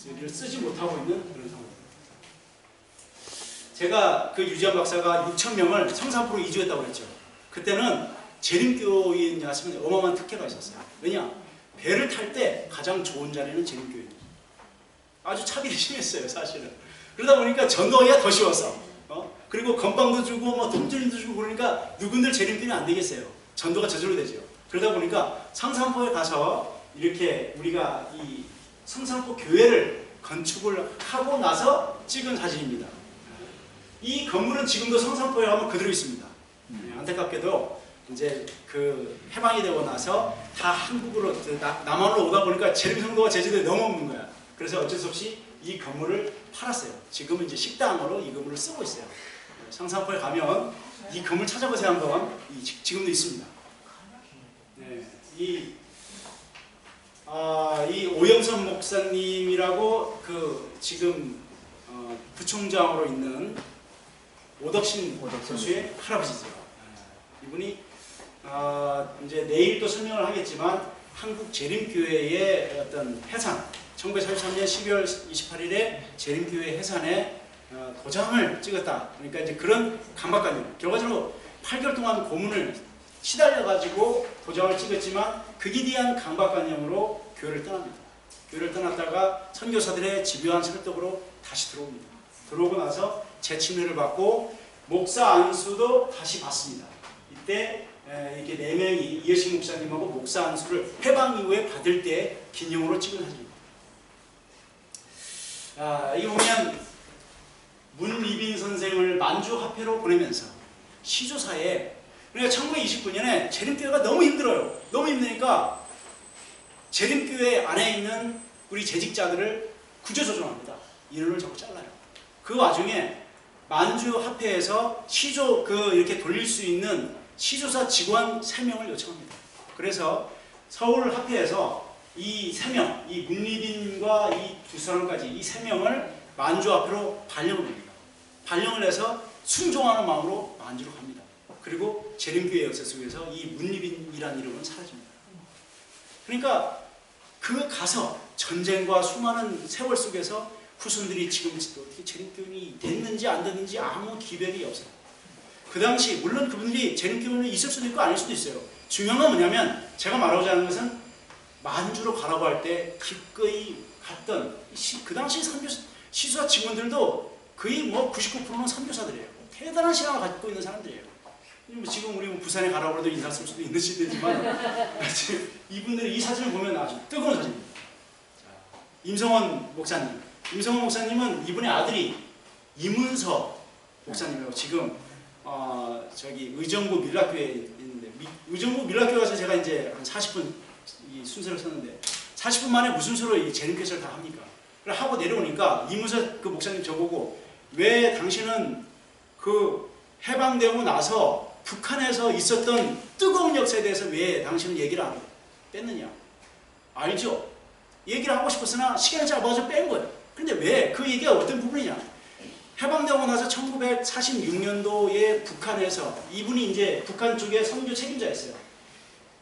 여기를 쓰지 못하고 있는 그런 상황입니다. 제가 그 유지한 박사가 6,000명을 성산포로 이주했다고 그랬죠. 그때는 재림교인이었으면 어마어마한 특혜가 있었어요. 왜냐? 배를 탈 때 가장 좋은 자리는 재림교인. 아주 차별이 심했어요, 사실은. 그러다 보니까 전도하기가 더 쉬웠어. 그리고 건방도 주고 돈줄도 주고 그러니까 누군들 재림교인이 안 되겠어요. 전도가 저절로 되죠. 그러다 보니까 성산포에 가서 이렇게 우리가 이 성산포 교회를 건축을 하고 나서 찍은 사진입니다. 이 건물은 지금도 성산포에 가면 그대로 있습니다. 안타깝게도 이제 그 해방이 되고 나서 다 한국으로 남한으로 오다 보니까 재림성도가 제주도에 너무 없는 거야. 그래서 어쩔 수 없이 이 건물을 팔았어요. 지금은 이제 식당으로 이 건물을 쓰고 있어요. 성산포에 가면 이 건물 찾아보세요 한번. 지금도 있습니다. 네, 이 오영선 목사님이라고 그 지금 부총장으로 있는 오덕신 교수의 할아버지죠. 이분이 이제 내일 또 설명을 하겠지만 한국 재림교회의 어떤 해산, 1943년 12월 28일에 재림교회 해산에 도장을 찍었다. 그러니까 이제 그런 강박관념. 결과적으로 8개월 동안 고문을 시달려가지고 도장을 찍었지만 그에 대한 강박관념으로 교회를 떠납니다. 교회를 떠났다가 선교사들의 집요한 설득으로 다시 들어옵니다. 들어오고 나서 재침례를 받고 목사 안수도 다시 받습니다. 이때 이렇게 4명이 이여식 목사님하고 목사 안수를 해방 이후에 받을 때 기념으로 찍은 사진입니다. 이거 보면 문리빈 선생을 만주 화폐로 보내면서 시조사에 그러니까 1929년에 재림교회가 너무 힘들어요. 너무 힘드니까 재림교회 안에 있는 우리 재직자들을 구조조정합니다. 인원을 자꾸 잘라요. 그 와중에 만주 화폐에서 시조 이렇게 돌릴 수 있는 시조사 직원 3명을 요청합니다. 그래서 서울 화폐에서 이 3명, 이 문리빈과 이 두 사람까지 이 3명을 만주 화폐로 발령을 합니다. 발령을 해서 순종하는 마음으로 만주로 갑니다. 그리고 재림교회 역사 속에서 이 문리빈이라는 이름은 사라집니다. 그러니까 그 가서 전쟁과 수많은 세월 속에서 후손들이 지금 어떻게 재림교인이 됐는지 안 됐는지 아무 기백이 없어요. 그 당시 물론 그분들이 재림교인이 있을 수도 있고 아닐 수도 있어요. 중요한 건 뭐냐면 제가 말하고자 하는 것은 만주로 가라고 할 때 기꺼이 갔던 그 당시 시수사 직원들도 거의 99%는 선교사들이에요. 대단한 신앙을 갖고 있는 사람들이에요. 지금 우리 부산에 가라고 해도 인사 쓸 수도 있는 시대지만 이분들이 이 사진을 보면 아주 뜨거운 사진입니다. 임성원 목사님. 임성원 목사님은 이분의 아들이 이문서 목사님이라고 지금 저기 의정부 밀락교회에 있는데 의정부 밀락교회 가서 제가 이제 한 40분 이 순서를 썼는데 40분 만에 무슨 수로 이 재림교회를 다 합니까? 그걸 하고 내려오니까 이문서 그 목사님 저보고 왜 당신은 그 해방되고 나서 북한에서 있었던 뜨거운 역사에 대해서 왜 당신은 얘기를 안 뺐느냐? 알죠? 얘기를 하고 싶었으나 시간이 짧아서 뺀 거예요. 근데 왜? 그 얘기가 어떤 부분이냐? 해방되고 나서 1946년도에 북한에서 이분이 이제 북한 쪽에 선교 책임자였어요.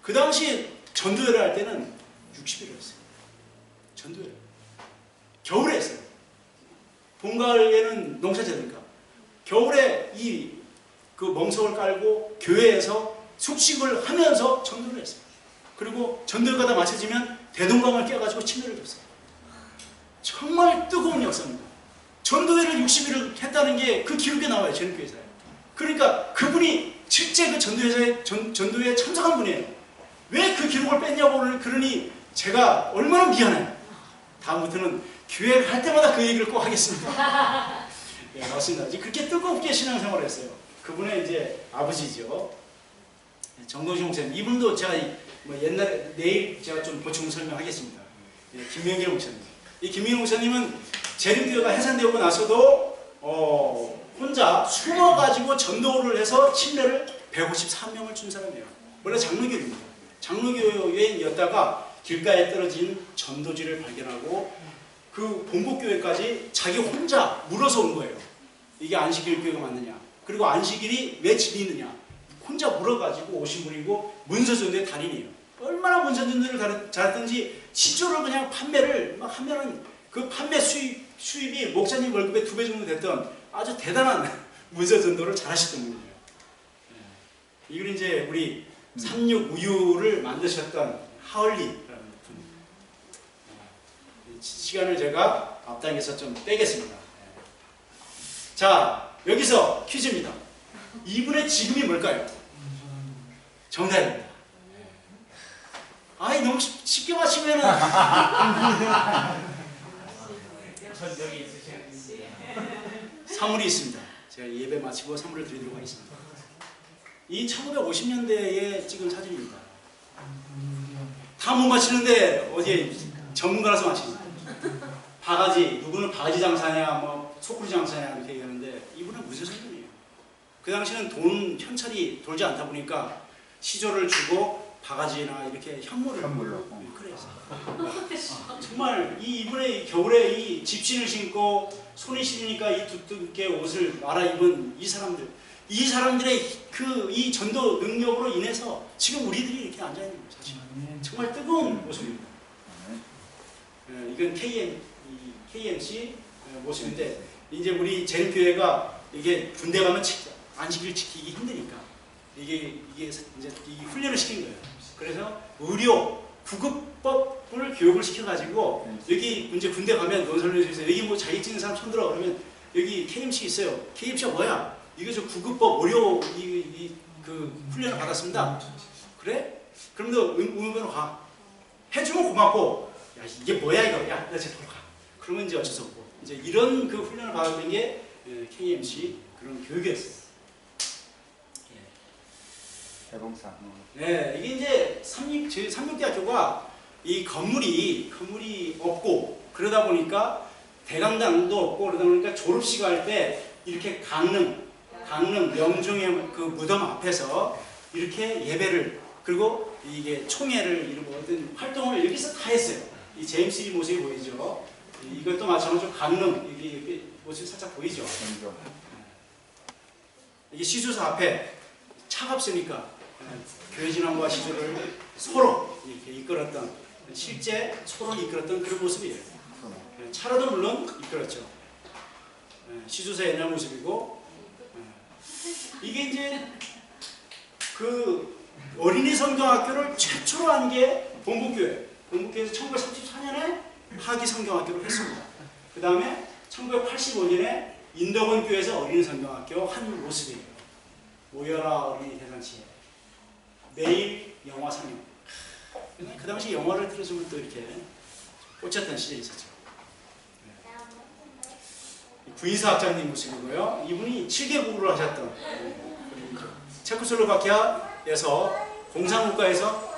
그 당시 전도회를 할 때는 60일을 했어요. 전도회를. 겨울에 했어요. 봄, 가을에는 농사지으니까 겨울에 이 그 멍석을 깔고 교회에서 숙식을 하면서 전도를 했어요. 그리고 전도회가 다 마쳐지면 대동강을 깨가지고 침례를 줬어요. 정말 뜨거운 역사입니다. 전도회를 60일을 했다는 게 그 기록에 나와요. 제림교회사에. 그러니까 그분이 실제 그 전도회에 참석한 분이에요. 왜 그 기록을 뺐냐고 그러니 제가 얼마나 미안해요. 다음부터는 교회를 할 때마다 그 얘기를 꼭 하겠습니다. 네, 맞습니다. 그렇게 뜨겁게 신앙생활을 했어요. 그분의 이제 아버지죠. 정동식 목사님. 이분도 제가 뭐 옛날에 내일 제가 좀 보충 설명하겠습니다. 김명길 목사님. 이 김명길 목사님은 재림교회가 해산되고 나서도 혼자 숨어가지고 전도를 해서 침례를 153명을 준 사람이에요. 원래 장로교입니다. 장로교회였다가 길가에 떨어진 전도지를 발견하고 그 본국교회까지 자기 혼자 물어서 온 거예요. 이게 안식일 교회가 맞느냐. 그리고 안식일이 왜 집이 있느냐. 혼자 물어가지고 오신 분이고 문서전도의 달인이에요. 얼마나 문서전도를 잘했든지 시조를 그냥 판매를 막 하면은 그 판매 수입이 목사님 월급의 2배 정도 됐던 아주 대단한 문서전도를 잘하셨던 분이에요. 이걸 이제 우리 36 우유를 만드셨던 하얼리라는 분. 시간을 제가 앞당겨서 좀 빼겠습니다. 자, 여기서 퀴즈입니다. 이분의 지금이 뭘까요? 정답입니다. 아이, 너무 쉽게 맞히면은. 전적이 있으시는지. 사물이 있습니다. 제가 예배 마치고 사물을 드리도록 하겠습니다. 이 1950년대에 찍은 사진입니다. 다 못 맞히는데 어디에 전문가라서 맞히는 바가지, 누구는 바가지 장사냐, 뭐 소쿠리 장사냐 이렇게 얘기하는데 이분은 무슨 선생님이에요. 그 당시는 돈 현찰이 돌지 않다 보니까 시조를 주고 바가지나 이렇게 현물로 그래서 정말 이분의 겨울에 이 집신을 신고 손이 시리니까 이 두껍게 옷을 말아 입은 이 사람들의 이 전도 능력으로 인해서 지금 우리들이 이렇게 앉아 있는 거예요. 사실 정말 뜨거운 모습입니다. 이건 KMC 모습인데 이제 우리 재림교회가 이게 군대 가면 안식일 지키기 힘드니까 이게 이제 이 훈련을 시킨 거예요. 그래서 의료 구급법을 교육을 시켜가지고 여기 이제 군대 가면 논설교에서 여기 뭐 자격증 있는 사람 손들어 그러면 여기 KMC 있어요. KMC가 뭐야? 이거 저 구급법 의료 그 훈련을 받았습니다. 그래? 그럼 너 의무병으로 가. 해주면 고맙고 야 이게 뭐야 이거? 야 나 제대로 가. 그러면 이제 어쩔 수 없고 이제 이런 그 훈련을 받았던 게 KMC 그런 교육이었어요. 대봉사. 네, 이게 이제 삼육대학교가 이 건물이 없고 그러다 보니까 대강당도 없고 그러다 보니까 졸업식 할 때 이렇게 강릉 명종의 그 무덤 앞에서 이렇게 예배를 그리고 이게 총회를 이루고 어떤 활동을 여기서 다 했어요. 이 제임스 리 모습이 보이죠. 이것도 마찬가지로 강릉 이게 모습이 살짝 보이죠. 이게 시조사 앞에 차갑으니까 교회 진앙과 시조를 서로 이렇게 이끌었던 실제 서로 이끌었던 그런 모습이에요. 차로도 물론 이끌었죠. 시조사의 옛날 모습이고 이게 이제 그 어린이 성경학교를 최초로 한 게 본국교회에서 1934년에 하기 성경학교를 했습니다. 그 다음에 1985년에 인덕원 교회에서 어린이 성경학교 한 모습이에요. 모여라 어린이 대잔치에 매일 영화 상영. 그 당시 영화를 틀어주면 또 이렇게 꽂혔던 시절이 있었죠. 구인사학장님 모습이고요. 이분이 7개국으로 하셨던 체코슬로바키아에서 공산국가에서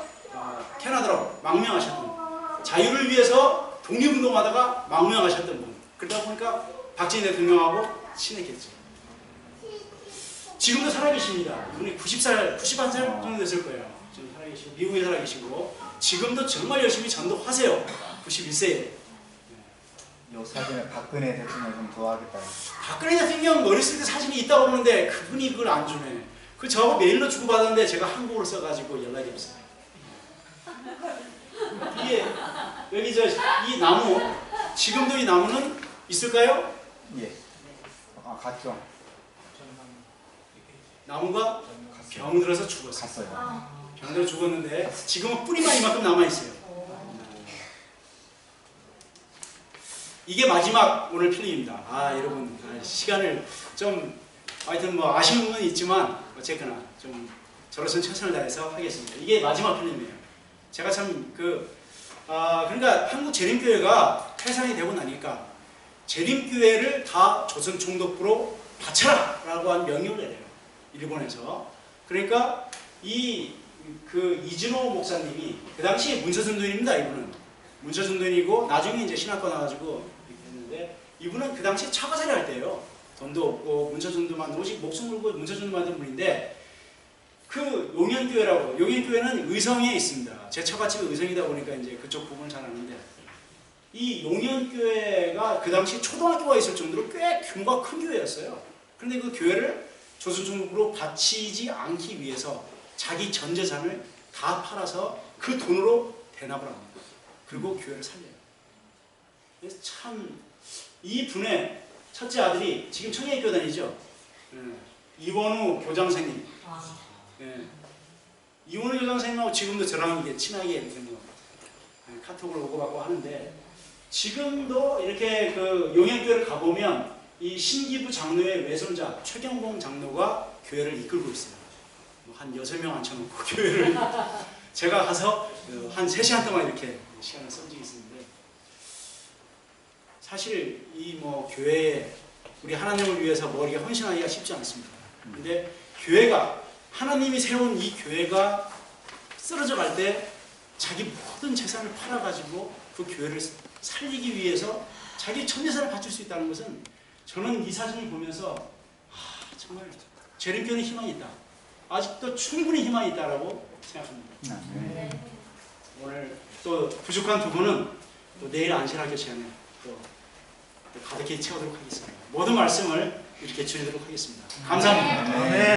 캐나다로 망명하셨던 자유를 위해서 독립운동하다가 망명하셨던 분. 그러다 보니까 박정희 대통령하고 친했겠죠. 지금도 살아계십니다. 이분이 91살 정도 됐을 거예요. 지금 살아계시고 미국에 살아계시고 지금도 정말 열심히 전도하세요. 91세에. 이 사진에 박근혜 대통령 좀 좋아하겠다. 박근혜 대통령 어렸을 때 사진이 있다고 그러는데 그분이 그걸 안 주네. 그 저하고 메일로 주고받았는데 제가 한국어로 써가지고 연락이 없어요. 이게 여기 이 나무 지금도 이 나무는 있을까요? 예. 아, 갔죠. 나무가 병들어서 죽었어요. 갔어요. 병들어 죽었는데 지금은 뿌리만 이만큼 남아 있어요. 이게 마지막 오늘 필름입니다. 여러분 시간을 좀 하여튼 뭐 아쉬운 건 있지만 어쨌거나 좀 저로서는 최선을 다해서 하겠습니다. 이게 마지막 필름이에요. 제가 참 그러니까 한국 재림교회가 해산이 되고 나니까 재림교회를 다 조선총독부로 바쳐라라고 한 명령을 내려요. 일본에서. 그러니까 이준호 목사님이 그 당시에 문서전도인입니다. 이분은 문서전도인이고 나중에 이제 신학과 나가지고 이렇게 했는데 이분은 그 당시에 차과살이 할 때예요. 돈도 없고 문서전도만 오직 목숨 걸고 문서전도 만든 분인데 그 용현교회라고 용현교회는 의성에 있습니다. 제 처갓집이 의성이다 보니까 이제 그쪽 부분을 잘 아는데 이 용현교회가 그 당시 초등학교가 있을 정도로 꽤 규모가 큰 교회였어요. 그런데 그 교회를 조선총독부로 바치지 않기 위해서 자기 전 재산을 다 팔아서 그 돈으로 대납을 합니다. 그리고 교회를 살려요. 그래서 참 이 분의 첫째 아들이 지금 청해교 다니죠. 이원우 교장선생님. 이원우 교장선생님하고 지금도 저랑 이게 친하게 이렇게 뭐 카톡을 오고받고 하는데 지금도 이렇게 그 용현교회를 가보면 이 신기부 장로의 외손자 최경봉 장로가 교회를 이끌고 있어요. 한 6명 앉혀놓고 교회를 제가 가서 한 3시간 동안 이렇게 시간을 쓴 적이 있었는데 사실 이 뭐 교회에 우리 하나님을 위해서 머리가 헌신하기가 쉽지 않습니다. 근데 교회가 하나님이 세운 이 교회가 쓰러져 갈 때 자기 모든 재산을 팔아가지고 그 교회를 살리기 위해서 자기 전 재산을 바칠 수 있다는 것은 저는 이 사진을 보면서 정말 재림교회는 희망이 있다. 아직도 충분히 희망이 있다라고 생각합니다. 오늘 또 부족한 두 분은 또 내일 안식할 시간에 또 가득히 채우도록 하겠습니다. 모든 말씀을 이렇게 드리도록 하겠습니다. 감사합니다.